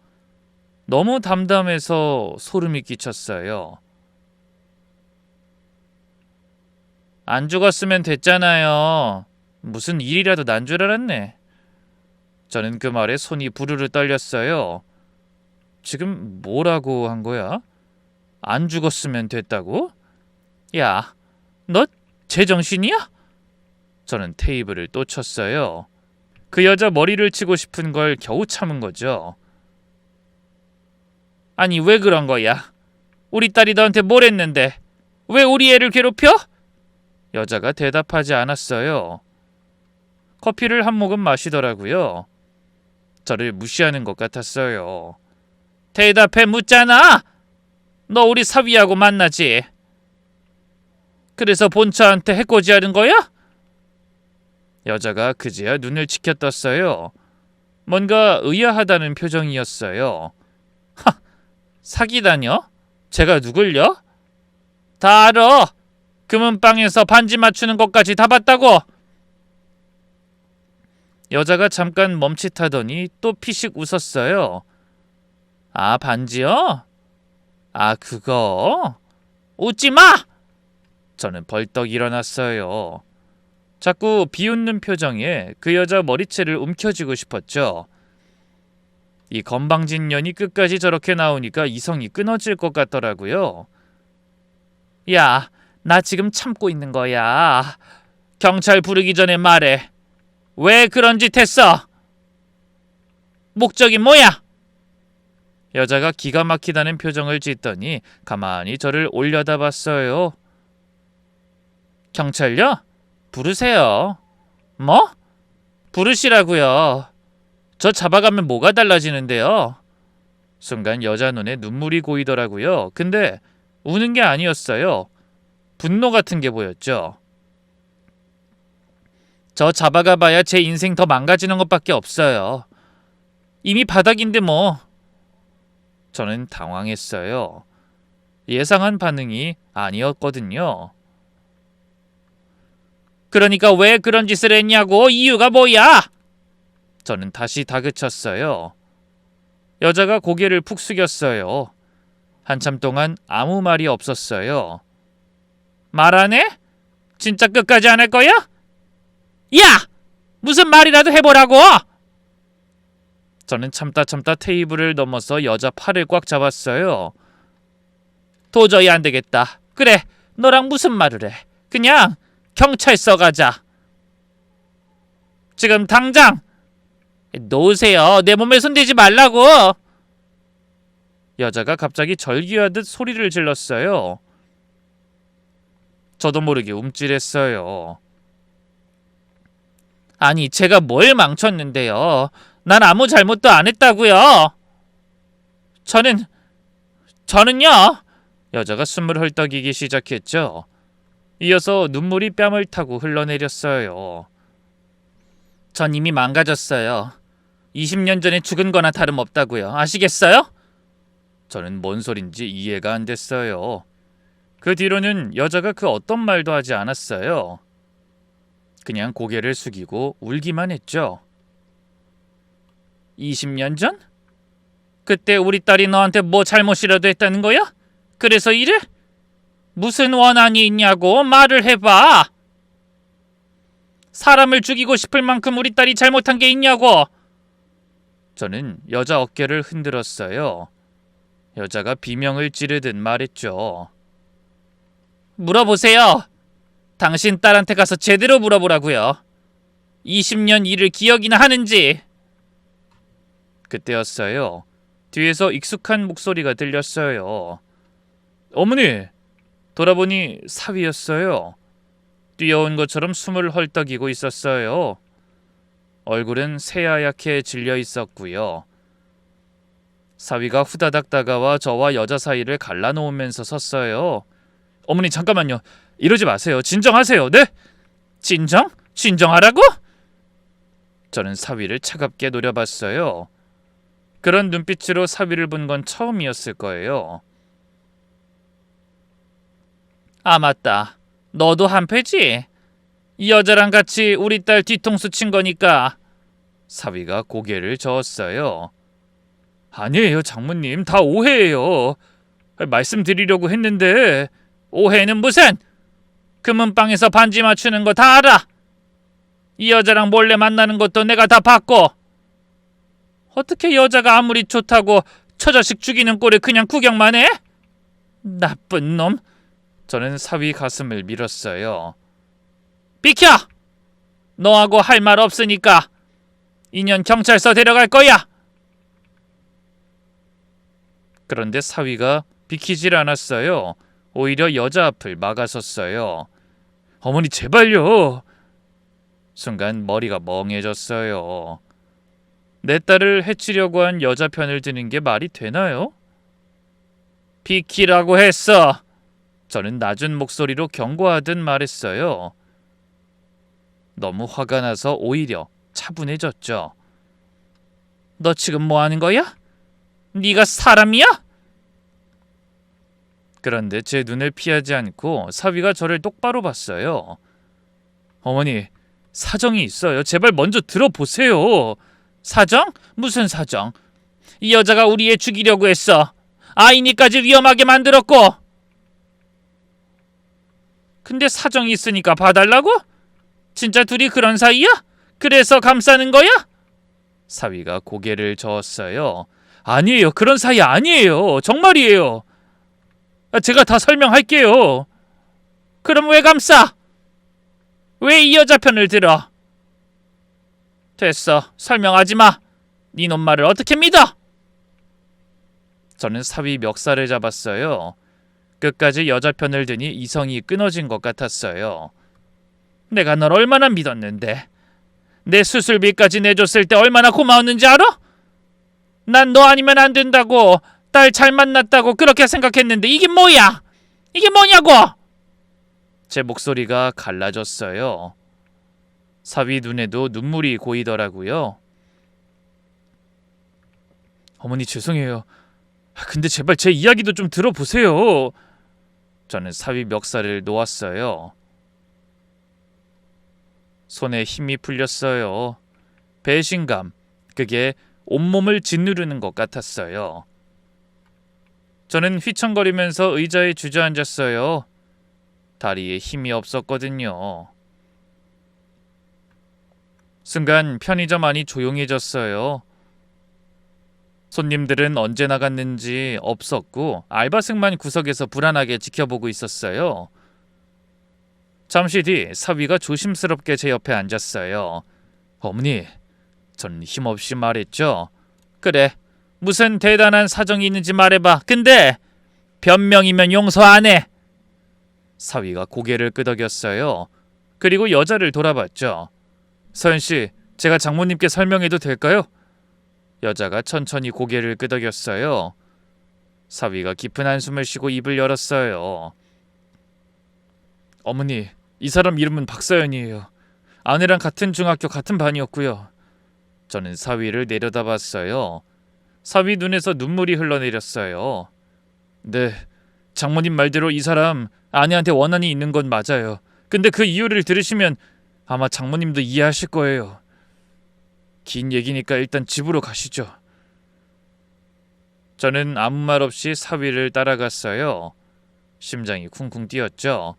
Speaker 1: 너무 담담해서 소름이 끼쳤어요. 안 죽었으면 됐잖아요. 무슨 일이라도 난 줄 알았네. 저는 그 말에 손이 부르르 떨렸어요. 지금 뭐라고 한 거야? 안 죽었으면 됐다고? 야, 너 제정신이야? 저는 테이블을 또 쳤어요. 그 여자 머리를 치고 싶은 걸 겨우 참은 거죠. 아니, 왜 그런 거야? 우리 딸이 너한테 뭘 했는데 왜 우리 애를 괴롭혀? 여자가 대답하지 않았어요. 커피를 한 모금 마시더라고요. 저를 무시하는 것 같았어요. 대답해 묻잖아. 너 우리 사위하고 만나지? 그래서 본처한테 해코지하는 거야? 여자가 그제야 눈을 치켜떴어요. 뭔가 의아하다는 표정이었어요. 하, 사기다녀? 제가 누굴요? 다 알아. 금은방에서 반지 맞추는 것까지 다 봤다고. 여자가 잠깐 멈칫하더니 또 피식 웃었어요. 아, 반지요? 아, 그거? 웃지 마! 저는 벌떡 일어났어요. 자꾸 비웃는 표정에 그 여자 머리채를 움켜쥐고 싶었죠. 이 건방진 년이 끝까지 저렇게 나오니까 이성이 끊어질 것 같더라고요. 야, 나 지금 참고 있는 거야. 경찰 부르기 전에 말해. 왜 그런 짓 했어? 목적이 뭐야? 여자가 기가 막히다는 표정을 짓더니 가만히 저를 올려다봤어요. 경찰요? 부르세요. 뭐? 부르시라고요. 저 잡아가면 뭐가 달라지는데요? 순간 여자 눈에 눈물이 고이더라고요. 근데 우는 게 아니었어요. 분노 같은 게 보였죠. 저 잡아가봐야 제 인생 더 망가지는 것밖에 없어요. 이미 바닥인데 뭐. 저는 당황했어요. 예상한 반응이 아니었거든요. 그러니까 왜 그런 짓을 했냐고. 이유가 뭐야? 저는 다시 다그쳤어요. 여자가 고개를 푹 숙였어요. 한참 동안 아무 말이 없었어요. 말 안 해? 진짜 끝까지 안 할 거야? 야! 무슨 말이라도 해보라고! 저는 참다 테이블을 넘어서 여자 팔을 꽉 잡았어요. 도저히 안 되겠다. 그래, 너랑 무슨 말을 해. 그냥 경찰서 가자. 지금 당장! 놓으세요. 내 몸에 손대지 말라고! 여자가 갑자기 절규하듯 소리를 질렀어요. 저도 모르게 움찔했어요. 아니, 제가 뭘 망쳤는데요. 난 아무 잘못도 안 했다고요. 저는요. 여자가 숨을 헐떡이기 시작했죠. 이어서 눈물이 뺨을 타고 흘러내렸어요. 전 이미 망가졌어요. 20년 전에 죽은 거나 다름없다고요. 아시겠어요? 저는 뭔 소린지 이해가 안 됐어요. 그 뒤로는 여자가 그 어떤 말도 하지 않았어요. 그냥 고개를 숙이고 울기만 했죠. 20년 전? 그때 우리 딸이 너한테 뭐 잘못이라도 했다는 거야? 그래서 이래? 무슨 원한이 있냐고 말을 해봐. 사람을 죽이고 싶을 만큼 우리 딸이 잘못한 게 있냐고. 저는 여자 어깨를 흔들었어요. 여자가 비명을 지르듯 말했죠. 물어보세요. 당신 딸한테 가서 제대로 물어보라고요. 20년 일을 기억이나 하는지. 그때였어요. 뒤에서 익숙한 목소리가 들렸어요. 어머니! 돌아보니 사위였어요. 뛰어온 것처럼 숨을 헐떡이고 있었어요. 얼굴은 새하얗게 질려 있었고요. 사위가 후다닥 다가와 저와 여자 사이를 갈라놓으면서 섰어요. 어머니 잠깐만요. 이러지 마세요. 진정하세요. 네? 진정? 진정하라고? 저는 사위를 차갑게 노려봤어요. 그런 눈빛으로 사위를 본 건 처음이었을 거예요. 아 맞다. 너도 한패지? 이 여자랑 같이 우리 딸 뒤통수 친 거니까. 사위가 고개를 저었어요. 아니에요 장모님. 다 오해예요. 말씀드리려고 했는데. 오해는 무슨? 금은방에서 반지 맞추는 거 다 알아. 이 여자랑 몰래 만나는 것도 내가 다 봤고. 어떻게 여자가 아무리 좋다고 처자식 죽이는 꼴을 그냥 구경만 해? 나쁜 놈. 저는 사위 가슴을 밀었어요. 비켜! 너하고 할 말 없으니까 인연 경찰서 데려갈 거야. 그런데 사위가 비키질 않았어요. 오히려 여자 앞을 막아섰어요. 어머니 제발요. 순간 머리가 멍해졌어요. 내 딸을 해치려고 한 여자 편을 드는 게 말이 되나요? 비키라고 했어. 저는 낮은 목소리로 경고하듯 말했어요. 너무 화가 나서 오히려 차분해졌죠. 너 지금 뭐 하는 거야? 네가 사람이야? 그런데 제 눈을 피하지 않고 사위가 저를 똑바로 봤어요. 어머니, 사정이 있어요. 제발 먼저 들어보세요. 사정? 무슨 사정? 이 여자가 우리 애 죽이려고 했어. 아이니까지 위험하게 만들었고. 근데 사정이 있으니까 봐달라고? 진짜 둘이 그런 사이야? 그래서 감싸는 거야? 사위가 고개를 저었어요. 아니에요. 그런 사이 아니에요. 정말이에요. 제가 다 설명할게요. 그럼 왜 감싸? 왜 이 여자 편을 들어? 됐어. 설명하지 마. 네 놈 말을 어떻게 믿어? 저는 사위 멱살을 잡았어요. 끝까지 여자 편을 드니 이성이 끊어진 것 같았어요. 내가 널 얼마나 믿었는데. 내 수술비까지 내줬을 때 얼마나 고마웠는지 알아? 난 너 아니면 안 된다고, 딸 잘 만났다고 그렇게 생각했는데 이게 뭐야? 이게 뭐냐고! 제 목소리가 갈라졌어요. 사위 눈에도 눈물이 고이더라고요. 어머니 죄송해요. 근데 제발 제 이야기도 좀 들어보세요. 저는 사위 멱살을 놓았어요. 손에 힘이 풀렸어요. 배신감, 그게 온몸을 짓누르는 것 같았어요. 저는 휘청거리면서 의자에 주저앉았어요. 다리에 힘이 없었거든요. 순간 편의점 안이 조용해졌어요. 손님들은 언제 나갔는지 없었고 알바생만 구석에서 불안하게 지켜보고 있었어요. 잠시 뒤 사위가 조심스럽게 제 옆에 앉았어요. 어머니, 전 힘없이 말했죠. 그래, 무슨 대단한 사정이 있는지 말해봐. 근데 변명이면 용서 안 해. 사위가 고개를 끄덕였어요. 그리고 여자를 돌아봤죠. 서연씨, 제가 장모님께 설명해도 될까요? 여자가 천천히 고개를 끄덕였어요. 사위가 깊은 한숨을 쉬고 입을 열었어요. 어머니, 이 사람 이름은 박서연이에요. 아내랑 같은 중학교 같은 반이었고요. 저는 사위를 내려다봤어요. 사위 눈에서 눈물이 흘러내렸어요. 네, 장모님 말대로 이 사람 아내한테 원한이 있는 건 맞아요. 근데 그 이유를 들으시면 아마 장모님도 이해하실 거예요. 긴 얘기니까 일단 집으로 가시죠. 저는 아무 말 없이 사위를 따라갔어요. 심장이 쿵쿵 뛰었죠.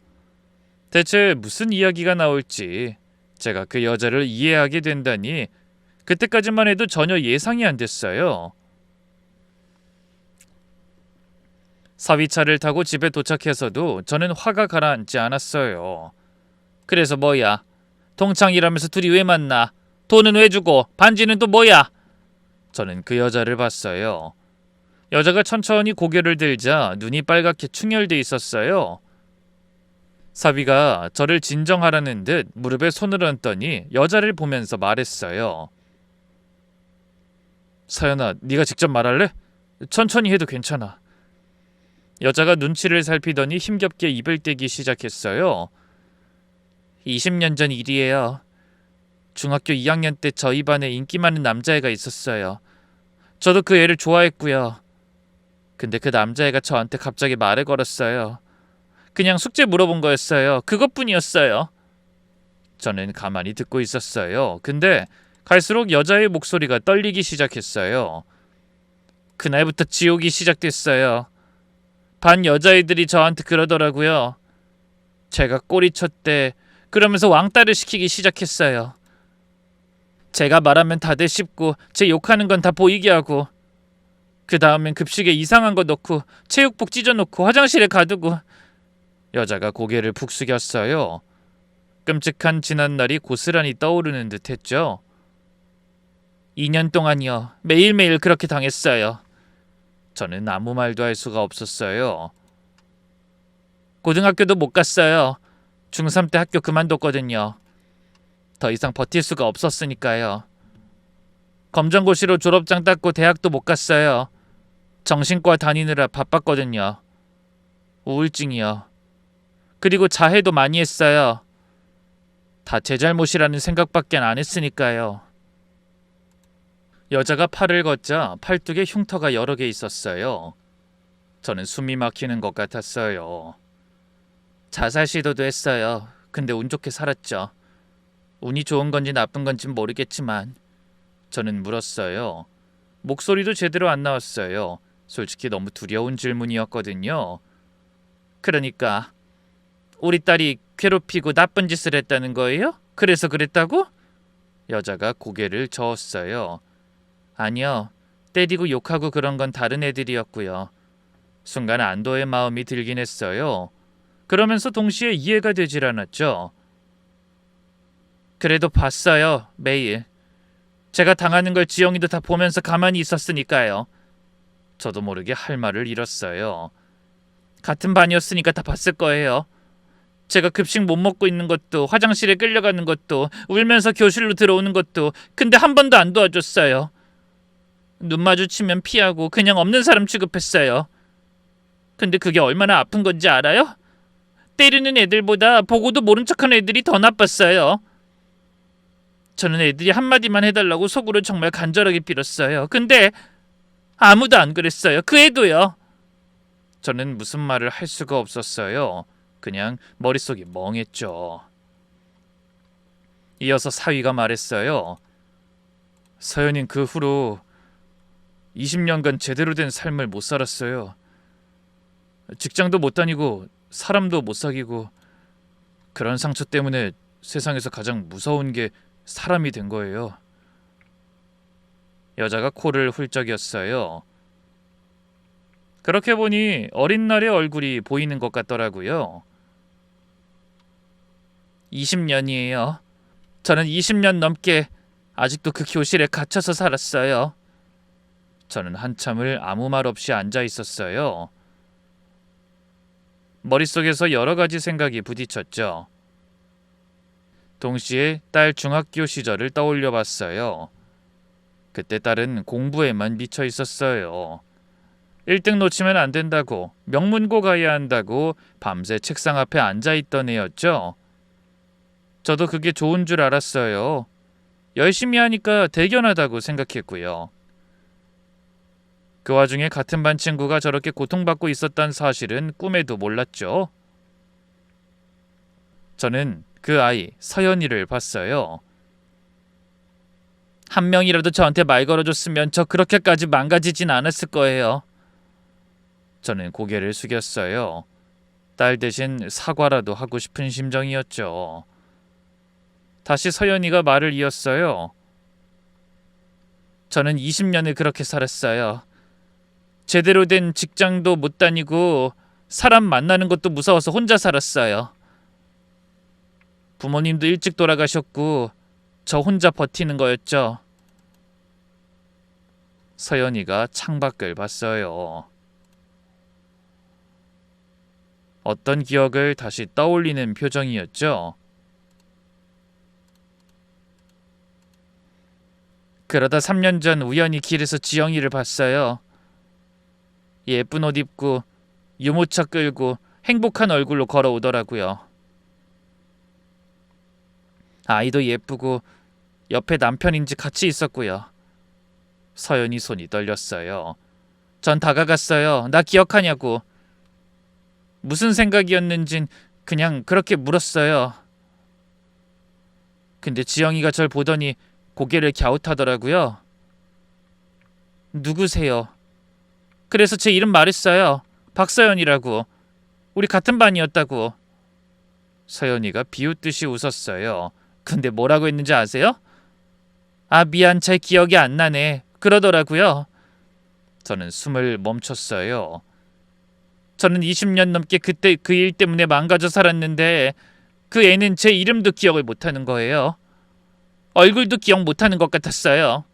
Speaker 1: 대체 무슨 이야기가 나올지, 제가 그 여자를 이해하게 된다니 그때까지만 해도 전혀 예상이 안 됐어요. 사위차를 타고 집에 도착해서도 저는 화가 가라앉지 않았어요. 그래서 뭐야? 동창이라면서 둘이 왜 만나? 돈은 왜 주고? 반지는 또 뭐야? 저는 그 여자를 봤어요. 여자가 천천히 고개를 들자 눈이 빨갛게 충혈돼 있었어요. 사위가 저를 진정하라는 듯 무릎에 손을 얹더니 여자를 보면서 말했어요. 서연아, 네가 직접 말할래? 천천히 해도 괜찮아. 여자가 눈치를 살피더니 힘겹게 입을 떼기 시작했어요. 20년 전 일이에요. 중학교 2학년 때 저희 반에 인기 많은 남자애가 있었어요. 저도 그 애를 좋아했고요. 근데 그 남자애가 저한테 갑자기 말을 걸었어요. 그냥 숙제 물어본 거였어요. 그것뿐이었어요. 저는 가만히 듣고 있었어요. 근데 갈수록 여자의 목소리가 떨리기 시작했어요. 그날부터 지옥이 시작됐어요. 반 여자애들이 저한테 그러더라고요. 제가 꼬리쳤대. 그러면서 왕따를 시키기 시작했어요. 제가 말하면 다들 씹고 제 욕하는 건 다 보이게 하고 그 다음엔 급식에 이상한 거 넣고 체육복 찢어놓고 화장실에 가두고. 여자가 고개를 푹 숙였어요. 끔찍한 지난날이 고스란히 떠오르는 듯 했죠. 2년 동안이요. 매일매일 그렇게 당했어요. 저는 아무 말도 할 수가 없었어요. 고등학교도 못 갔어요. 중3 때 학교 그만뒀거든요. 더 이상 버틸 수가 없었으니까요. 검정고시로 졸업장 땄고 대학도 못 갔어요. 정신과 다니느라 바빴거든요. 우울증이요. 그리고 자해도 많이 했어요. 다 제 잘못이라는 생각밖에 안 했으니까요. 여자가 팔을 걷자 팔뚝에 흉터가 여러 개 있었어요. 저는 숨이 막히는 것 같았어요. 자살 시도도 했어요. 근데 운 좋게 살았죠. 운이 좋은 건지 나쁜 건진 모르겠지만. 저는 물었어요. 목소리도 제대로 안 나왔어요. 솔직히 너무 두려운 질문이었거든요. 그러니까 우리 딸이 괴롭히고 나쁜 짓을 했다는 거예요? 그래서 그랬다고? 여자가 고개를 저었어요. 아니요. 때리고 욕하고 그런 건 다른 애들이었고요. 순간 안도의 마음이 들긴 했어요. 그러면서 동시에 이해가 되질 않았죠. 그래도 봤어요. 매일. 제가 당하는 걸 지영이도 다 보면서 가만히 있었으니까요. 저도 모르게 할 말을 잃었어요. 같은 반이었으니까 다 봤을 거예요. 제가 급식 못 먹고 있는 것도, 화장실에 끌려가는 것도, 울면서 교실로 들어오는 것도, 근데 한 번도 안 도와줬어요. 눈 마주치면 피하고 그냥 없는 사람 취급했어요. 근데 그게 얼마나 아픈 건지 알아요? 때리는 애들보다 보고도 모른 척하는 애들이 더 나빴어요. 저는 애들이 한마디만 해달라고 속으로 정말 간절하게 빌었어요. 근데 아무도 안 그랬어요. 그 애도요. 저는 무슨 말을 할 수가 없었어요. 그냥 머릿속이 멍했죠. 이어서 사위가 말했어요. 서연인 그 후로 20년간 제대로 된 삶을 못 살았어요. 직장도 못 다니고 사람도 못 사귀고 그런 상처 때문에 세상에서 가장 무서운 게 사람이 된 거예요. 여자가 코를 훌쩍였어요. 그렇게 보니 어린 날의 얼굴이 보이는 것 같더라고요. 20년이에요. 저는 20년 넘게 아직도 그 교실에 갇혀서 살았어요. 저는 한참을 아무 말 없이 앉아 있었어요. 머릿속에서 여러 가지 생각이 부딪혔죠. 동시에 딸 중학교 시절을 떠올려 봤어요. 그때 딸은 공부에만 미쳐 있었어요. 1등 놓치면 안 된다고, 명문고 가야 한다고 밤새 책상 앞에 앉아 있던 애였죠. 저도 그게 좋은 줄 알았어요. 열심히 하니까 대견하다고 생각했고요. 그 와중에 같은 반 친구가 저렇게 고통받고 있었단 사실은 꿈에도 몰랐죠. 저는 그 아이 서연이를 봤어요. 한 명이라도 저한테 말 걸어줬으면 저 그렇게까지 망가지진 않았을 거예요. 저는 고개를 숙였어요. 딸 대신 사과라도 하고 싶은 심정이었죠. 다시 서연이가 말을 이었어요. 저는 20년을 그렇게 살았어요. 제대로 된 직장도 못 다니고 사람 만나는 것도 무서워서 혼자 살았어요. 부모님도 일찍 돌아가셨고 저 혼자 버티는 거였죠. 서연이가 창밖을 봤어요. 어떤 기억을 다시 떠올리는 표정이었죠. 그러다 3년 전 우연히 길에서 지영이를 봤어요. 예쁜 옷 입고 유모차 끌고 행복한 얼굴로 걸어오더라고요. 아이도 예쁘고 옆에 남편인지 같이 있었고요. 서연이 손이 떨렸어요. 전 다가갔어요. 나 기억하냐고. 무슨 생각이었는진 그냥 그렇게 물었어요. 근데 지영이가 절 보더니 고개를 갸웃하더라고요. 누구세요? 그래서 제 이름 말했어요. 박서연이라고. 우리 같은 반이었다고. 서연이가 비웃듯이 웃었어요. 근데 뭐라고 했는지 아세요? 아, 미안, 잘 기억이 안 나네. 그러더라고요. 저는 숨을 멈췄어요. 저는 20년 넘게 그때 그 일 때문에 망가져 살았는데 그 애는 제 이름도 기억을 못하는 거예요. 얼굴도 기억 못하는 것 같았어요.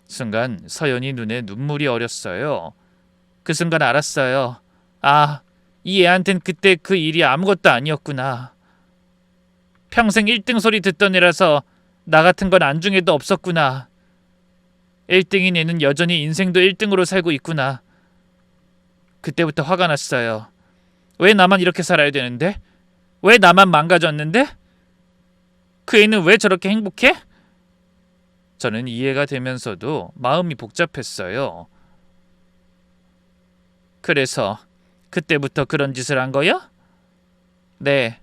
Speaker 1: 순간 서연이 눈에 눈물이 어렸어요. 그 순간 알았어요. 아, 이 애한텐 그때 그 일이 아무것도 아니었구나. 평생 1등 소리 듣던 애라서 나 같은 건 안중에도 없었구나. 1등인 애는 여전히 인생도 1등으로 살고 있구나. 그때부터 화가 났어요. 왜 나만 이렇게 살아야 되는데? 왜 나만 망가졌는데? 그 애는 왜 저렇게 행복해? 저는 이해가 되면서도 마음이 복잡했어요. 그래서 그때부터 그런 짓을 한 거야? 네.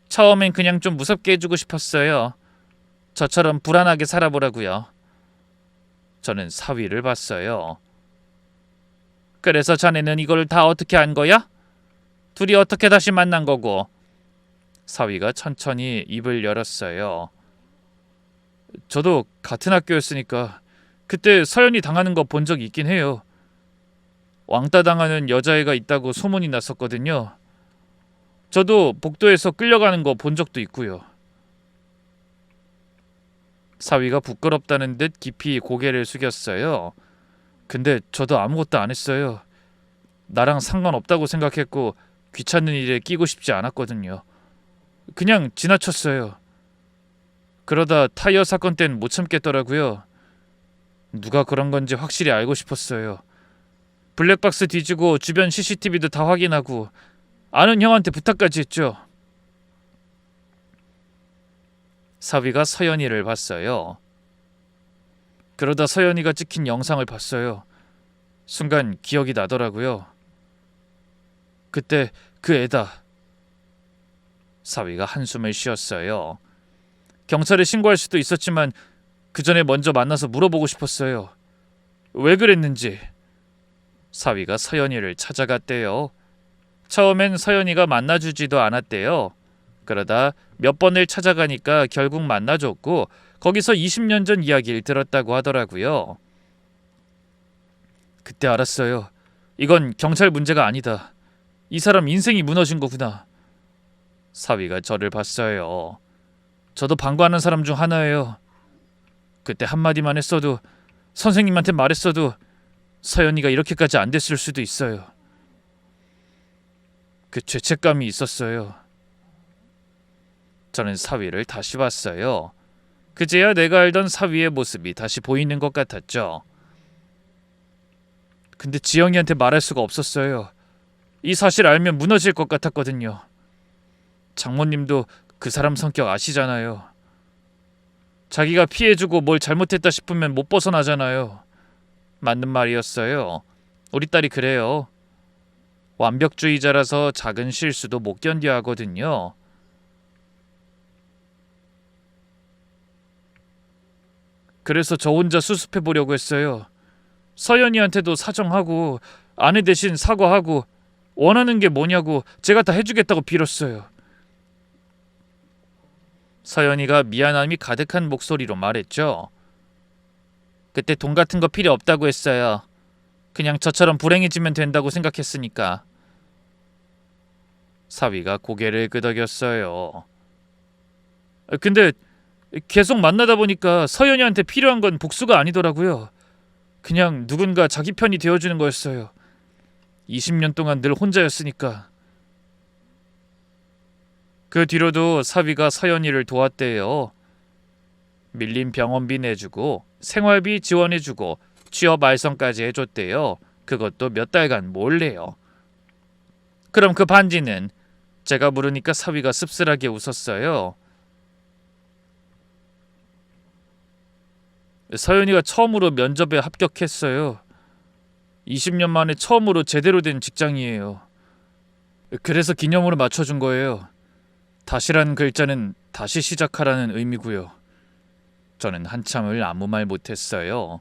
Speaker 1: 처음엔 그냥 좀 무섭게 해주고 싶었어요. 저처럼 불안하게 살아보라고요. 저는 사위를 봤어요. 그래서 자네는 이걸 다 어떻게 한 거야? 둘이 어떻게 다시 만난 거고? 사위가 천천히 입을 열었어요. 저도 같은 학교였으니까 그때 서연이 당하는 거 본 적 있긴 해요. 왕따 당하는 여자애가 있다고 소문이 났었거든요. 저도 복도에서 끌려가는 거 본 적도 있고요. 사위가 부끄럽다는 듯 깊이 고개를 숙였어요. 근데 저도 아무것도 안 했어요. 나랑 상관없다고 생각했고 귀찮은 일에 끼고 싶지 않았거든요. 그냥 지나쳤어요. 그러다 타이어 사건 땐 못 참겠더라고요. 누가 그런 건지 확실히 알고 싶었어요. 블랙박스 뒤지고 주변 CCTV도 다 확인하고 아는 형한테 부탁까지 했죠. 사위가 서연이를 봤어요. 그러다 서연이가 찍힌 영상을 봤어요. 순간 기억이 나더라고요. 그때 그 애다. 사위가 한숨을 쉬었어요. 경찰에 신고할 수도 있었지만 그 전에 먼저 만나서 물어보고 싶었어요. 왜 그랬는지. 사위가 서연이를 찾아갔대요. 처음엔 서연이가 만나주지도 않았대요. 그러다 몇 번을 찾아가니까 결국 만나줬고 거기서 20년 전 이야기를 들었다고 하더라고요. 그때 알았어요. 이건 경찰 문제가 아니다. 이 사람 인생이 무너진 거구나. 사위가 저를 봤어요. 저도 방과하는 사람 중 하나예요. 그때 한마디만 했어도, 선생님한테 말했어도 서연이가 이렇게까지 안 됐을 수도 있어요. 그 죄책감이 있었어요. 저는 사위를 다시 봤어요. 그제야 내가 알던 사위의 모습이 다시 보이는 것 같았죠. 근데 지영이한테 말할 수가 없었어요. 이 사실 알면 무너질 것 같았거든요. 장모님도 그 사람 성격 아시잖아요. 자기가 피해주고 뭘 잘못했다 싶으면 못 벗어나잖아요. 맞는 말이었어요. 우리 딸이 그래요. 완벽주의자라서 작은 실수도 못 견뎌 하거든요. 그래서 저 혼자 수습해 보려고 했어요. 서연이한테도 사정하고 아내 대신 사과하고 원하는 게 뭐냐고 제가 다 해주겠다고 빌었어요. 서연이가 미안함이 가득한 목소리로 말했죠. 그때 돈 같은 거 필요 없다고 했어요. 그냥 저처럼 불행해지면 된다고 생각했으니까. 사위가 고개를 끄덕였어요. 근데 계속 만나다 보니까 서연이한테 필요한 건 복수가 아니더라고요. 그냥 누군가 자기 편이 되어주는 거였어요. 20년 동안 늘 혼자였으니까. 그 뒤로도 사위가 서연이를 도왔대요. 밀린 병원비 내주고 생활비 지원해주고 취업 알선까지 해줬대요. 그것도 몇 달간 몰래요. 그럼 그 반지는? 제가 물으니까 사위가 씁쓸하게 웃었어요. 서연이가 처음으로 면접에 합격했어요. 20년 만에 처음으로 제대로 된 직장이에요. 그래서 기념으로 맞춰준 거예요. 다시라는 글자는 다시 시작하라는 의미고요. 저는 한참을 아무 말 못했어요.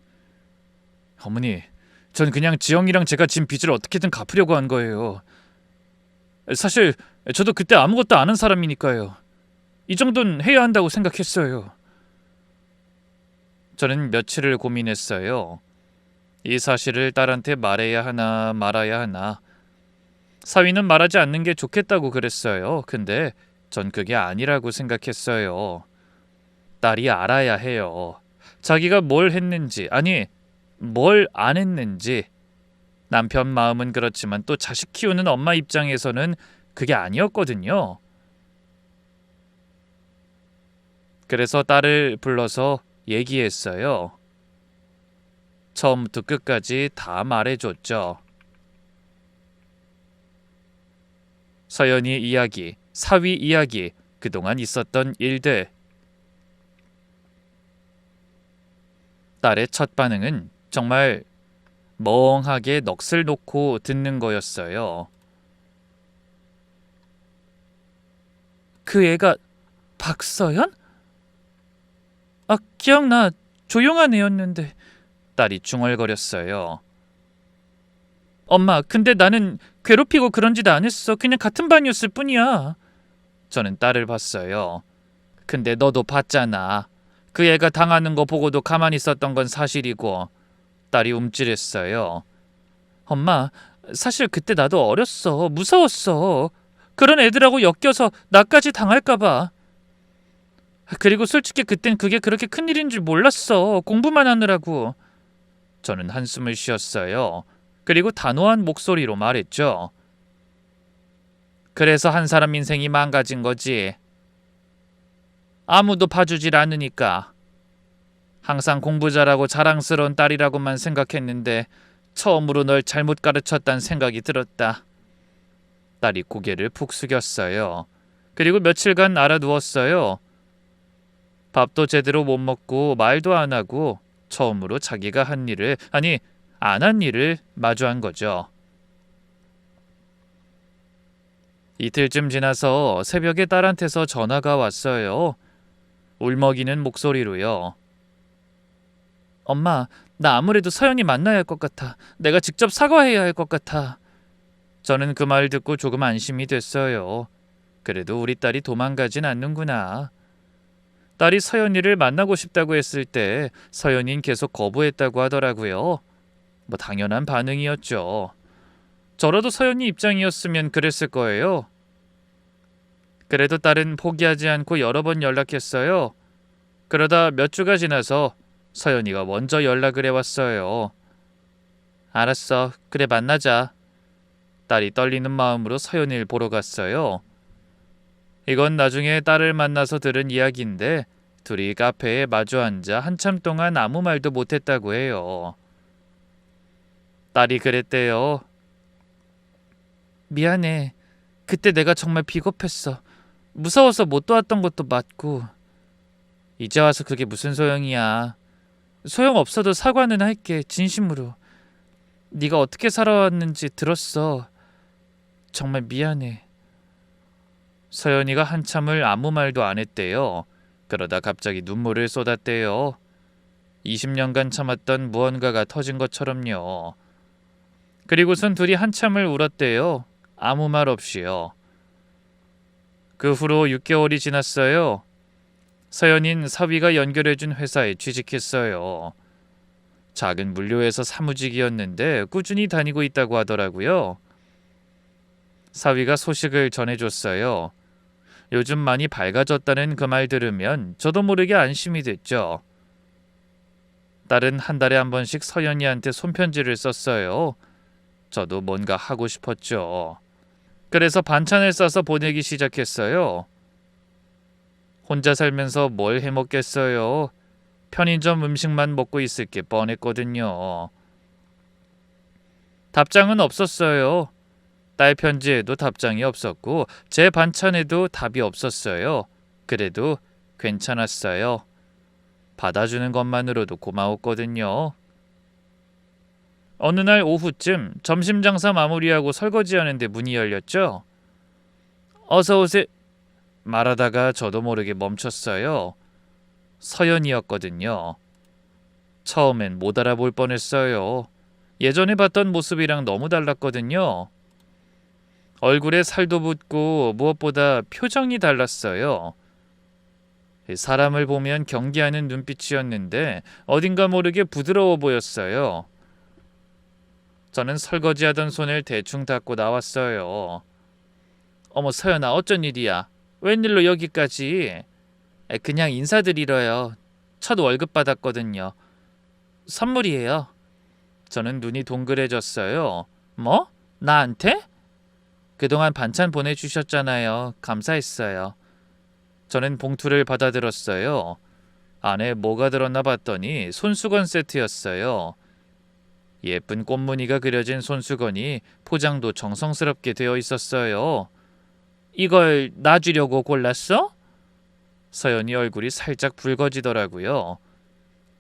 Speaker 1: 어머니, 전 그냥 지영이랑 제가 진 빚을 어떻게든 갚으려고 한 거예요. 사실 저도 그때 아무것도 아는 사람이니까요. 이 정도는 해야 한다고 생각했어요. 저는 며칠을 고민했어요. 이 사실을 딸한테 말해야 하나 말아야 하나. 사위는 말하지 않는 게 좋겠다고 그랬어요. 근데 전 그게 아니라고 생각했어요. 딸이 알아야 해요. 자기가 뭘 했는지, 아니 뭘 안 했는지. 남편 마음은 그렇지만 또 자식 키우는 엄마 입장에서는 그게 아니었거든요. 그래서 딸을 불러서 얘기했어요. 처음부터 끝까지 다 말해줬죠. 서연이 이야기, 사위 이야기, 그동안 있었던 일들. 딸의 첫 반응은 정말 멍하게 넋을 놓고 듣는 거였어요. 그 애가 박서연? 아, 기억나. 조용한 애였는데. 딸이 중얼거렸어요. 엄마, 근데 나는 괴롭히고 그런 짓 안 했어. 그냥 같은 반이었을 뿐이야. 저는 딸을 봤어요. 근데 너도 봤잖아. 그 애가 당하는 거 보고도 가만히 있었던 건 사실이고. 딸이 움찔했어요. 엄마, 사실 그때 나도 어렸어. 무서웠어. 그런 애들하고 엮여서 나까지 당할까 봐. 그리고 솔직히 그땐 그게 그렇게 큰일인 줄 몰랐어. 공부만 하느라고. 저는 한숨을 쉬었어요. 그리고 단호한 목소리로 말했죠. 그래서 한 사람 인생이 망가진 거지. 아무도 봐주질 않으니까. 항상 공부 잘하고 자랑스러운 딸이라고만 생각했는데 처음으로 널 잘못 가르쳤다는 생각이 들었다. 딸이 고개를 푹 숙였어요. 그리고 며칠간 알아누웠어요. 밥도 제대로 못 먹고 말도 안 하고 처음으로 자기가 한 일을, 아니 안 한 일을 마주한 거죠. 이틀쯤 지나서 새벽에 딸한테서 전화가 왔어요. 울먹이는 목소리로요. 엄마, 나 아무래도 서연이 만나야 할 것 같아. 내가 직접 사과해야 할 것 같아. 저는 그 말 듣고 조금 안심이 됐어요. 그래도 우리 딸이 도망가진 않는구나. 딸이 서연이를 만나고 싶다고 했을 때 서연이는 계속 거부했다고 하더라고요. 뭐 당연한 반응이었죠. 저라도 서연이 입장이었으면 그랬을 거예요. 그래도 딸은 포기하지 않고 여러 번 연락했어요. 그러다 몇 주가 지나서 서연이가 먼저 연락을 해왔어요. 알았어. 그래, 만나자. 딸이 떨리는 마음으로 서연이를 보러 갔어요. 이건 나중에 딸을 만나서 들은 이야기인데 둘이 카페에 마주 앉아 한참 동안 아무 말도 못했다고 해요. 딸이 그랬대요. 미안해. 그때 내가 정말 비겁했어. 무서워서 못 도왔던 것도 맞고. 이제 와서 그게 무슨 소용이야. 소용없어도 사과는 할게. 진심으로. 네가 어떻게 살아왔는지 들었어. 정말 미안해. 서연이가 한참을 아무 말도 안 했대요. 그러다 갑자기 눈물을 쏟았대요. 20년간 참았던 무언가가 터진 것처럼요. 그리고선 둘이 한참을 울었대요. 아무 말 없이요. 그 후로 6개월이 지났어요. 서연인 사위가 연결해준 회사에 취직했어요. 작은 물류회사 사무직이었는데 꾸준히 다니고 있다고 하더라고요. 사위가 소식을 전해줬어요. 요즘 많이 밝아졌다는 그 말 들으면 저도 모르게 안심이 됐죠. 딸은 한 달에 한 번씩 서연이한테 손편지를 썼어요. 저도 뭔가 하고 싶었죠. 그래서 반찬을 싸서 보내기 시작했어요. 혼자 살면서 뭘 해먹겠어요. 편의점 음식만 먹고 있을 게 뻔했거든요. 답장은 없었어요. 딸 편지에도 답장이 없었고 제 반찬에도 답이 없었어요. 그래도 괜찮았어요. 받아주는 것만으로도 고마웠거든요. 어느 날 오후쯤 점심 장사 마무리하고 설거지하는데 문이 열렸죠. 어서 오세요. 말하다가 저도 모르게 멈췄어요. 서연이었거든요. 처음엔 못 알아볼 뻔했어요. 예전에 봤던 모습이랑 너무 달랐거든요. 얼굴에 살도 붙고 무엇보다 표정이 달랐어요. 사람을 보면 경계하는 눈빛이었는데 어딘가 모르게 부드러워 보였어요. 저는 설거지하던 손을 대충 닦고 나왔어요. 어머 서연아 어쩐 일이야? 웬일로 여기까지? 그냥 인사드리러요. 첫 월급 받았거든요. 선물이에요. 저는 눈이 동그래졌어요. 뭐? 나한테? 그동안 반찬 보내주셨잖아요. 감사했어요. 저는 봉투를 받아들었어요. 안에 뭐가 들었나 봤더니 손수건 세트였어요. 예쁜 꽃무늬가 그려진 손수건이 포장도 정성스럽게 되어 있었어요. 이걸 놔주려고 골랐어? 서연이 얼굴이 살짝 붉어지더라고요.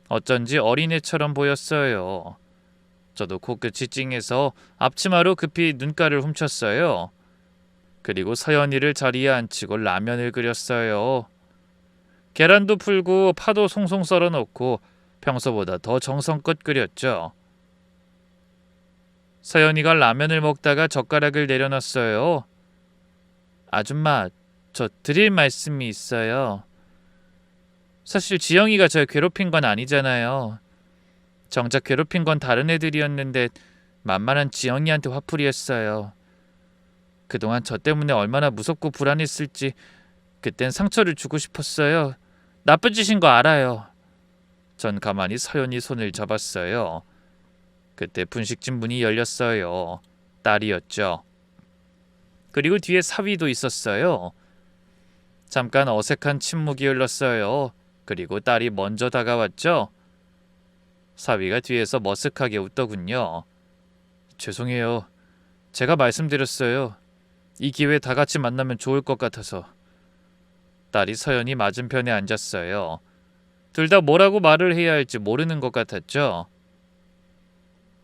Speaker 1: 어쩐지 어린애처럼 보였어요. 저도 코끝이 찡해서 앞치마로 급히 눈가를 훔쳤어요. 그리고 서연이를 자리에 앉히고 라면을 끓였어요. 계란도 풀고 파도 송송 썰어 넣고 평소보다 더 정성껏 끓였죠. 서연이가 라면을 먹다가 젓가락을 내려놨어요. 아줌마, 저 드릴 말씀이 있어요. 사실 지영이가 절 괴롭힌 건 아니잖아요. 정작 괴롭힌 건 다른 애들이었는데 만만한 지영이한테 화풀이했어요. 그동안 저 때문에 얼마나 무섭고 불안했을지 그땐 상처를 주고 싶었어요. 나쁜 짓인 거 알아요. 전 가만히 서연이 손을 잡았어요. 그때 분식집 문이 열렸어요. 딸이었죠. 그리고 뒤에 사위도 있었어요. 잠깐 어색한 침묵이 흘렀어요. 그리고 딸이 먼저 다가왔죠. 사위가 뒤에서 머쓱하게 웃더군요. 죄송해요. 제가 말씀드렸어요. 이 기회에 다 같이 만나면 좋을 것 같아서. 딸이 서연이 맞은편에 앉았어요. 둘 다 뭐라고 말을 해야 할지 모르는 것 같았죠.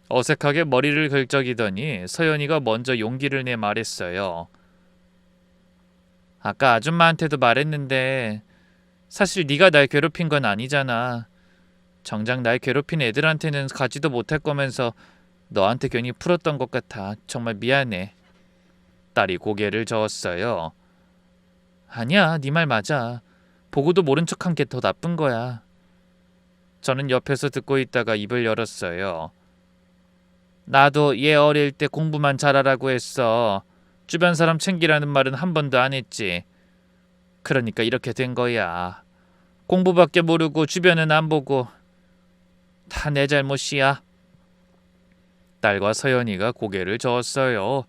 Speaker 1: 어색하게 머리를 긁적이더니 서연이가 먼저 용기를 내 말했어요. 아까 아줌마한테도 말했는데 사실 네가 날 괴롭힌 건 아니잖아. 정작 날 괴롭힌 애들한테는 가지도 못할 거면서 너한테 괜히 풀었던 것 같아. 정말 미안해. 딸이 고개를 저었어요. 아니야, 네 말 맞아. 보고도 모른 척한 게 더 나쁜 거야. 저는 옆에서 듣고 있다가 입을 열었어요. 나도 얘 어릴 때 공부만 잘하라고 했어. 주변 사람 챙기라는 말은 한 번도 안 했지. 그러니까 이렇게 된 거야. 공부밖에 모르고 주변은 안 보고 다 내 잘못이야. 딸과 서연이가 고개를 저었어요.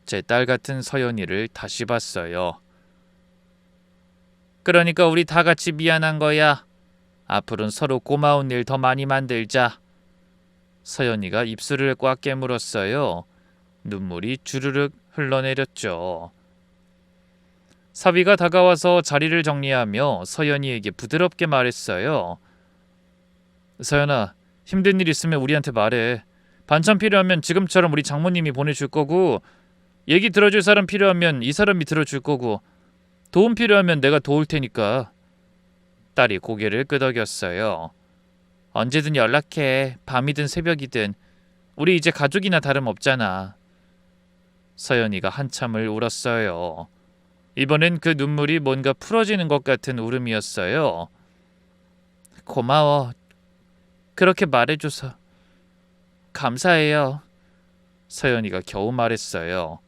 Speaker 1: 제 딸 같은 서연이를 다시 봤어요. 그러니까 우리 다 같이 미안한 거야. 앞으로는 서로 고마운 일 더 많이 만들자. 서연이가 입술을 꽉 깨물었어요. 눈물이 주르륵 흘러내렸죠. 사위가 다가와서 자리를 정리하며 서연이에게 부드럽게 말했어요. 서연아, 힘든 일 있으면 우리한테 말해. 반찬 필요하면 지금처럼 우리 장모님이 보내줄 거고 얘기 들어줄 사람 필요하면 이 사람이 들어줄 거고 도움 필요하면 내가 도울 테니까. 딸이 고개를 끄덕였어요. 언제든 연락해. 밤이든 새벽이든. 우리 이제 가족이나 다름없잖아. 서연이가 한참을 울었어요. 이번엔 그 눈물이 뭔가 풀어지는 것 같은 울음이었어요. 고마워. 그렇게 말해줘서. 감사해요. 서연이가 겨우 말했어요.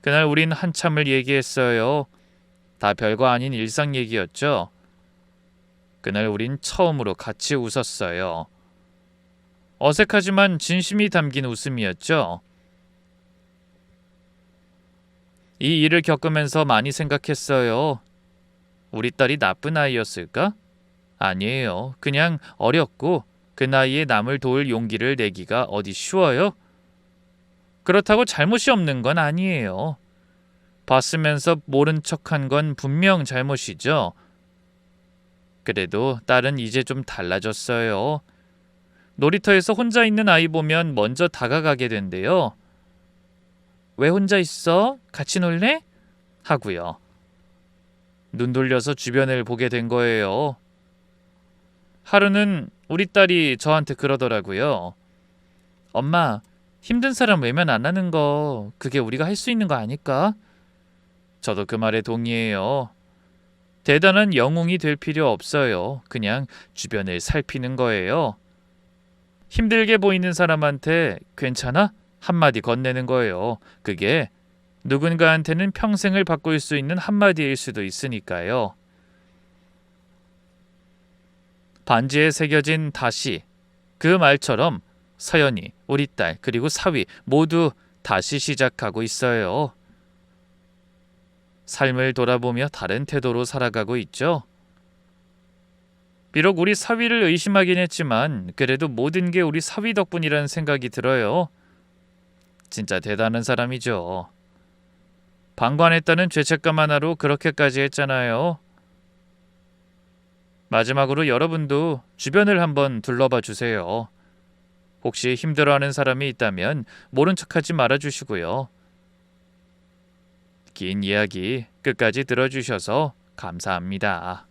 Speaker 1: 그날 우린 한참을 얘기했어요. 다 별거 아닌 일상 얘기였죠. 그날 우린 처음으로 같이 웃었어요. 어색하지만 진심이 담긴 웃음이었죠. 이 일을 겪으면서 많이 생각했어요. 우리 딸이 나쁜 아이였을까? 아니에요. 그냥 어렸고 그 나이에 남을 도울 용기를 내기가 어디 쉬워요? 그렇다고 잘못이 없는 건 아니에요. 봤으면서 모른 척한 건 분명 잘못이죠. 그래도 딸은 이제 좀 달라졌어요. 놀이터에서 혼자 있는 아이 보면 먼저 다가가게 된대요. 왜 혼자 있어? 같이 놀래? 하고요. 눈 돌려서 주변을 보게 된 거예요. 하루는 우리 딸이 저한테 그러더라고요. 엄마, 힘든 사람 외면 안 하는 거 그게 우리가 할 수 있는 거 아닐까? 저도 그 말에 동의해요. 대단한 영웅이 될 필요 없어요. 그냥 주변을 살피는 거예요. 힘들게 보이는 사람한테 괜찮아? 한마디 건네는 거예요. 그게 누군가한테는 평생을 바꿀 수 있는 한마디일 수도 있으니까요. 반지에 새겨진 다시, 그 말처럼 서연이, 우리 딸, 그리고 사위 모두 다시 시작하고 있어요. 삶을 돌아보며 다른 태도로 살아가고 있죠. 비록 우리 사위를 의심하긴 했지만 그래도 모든 게 우리 사위 덕분이라는 생각이 들어요. 진짜 대단한 사람이죠. 방관했다는 죄책감 하나로 그렇게까지 했잖아요. 마지막으로 여러분도 주변을 한번 둘러봐 주세요. 혹시 힘들어하는 사람이 있다면 모른 척하지 말아주시고요. 긴 이야기 끝까지 들어주셔서 감사합니다.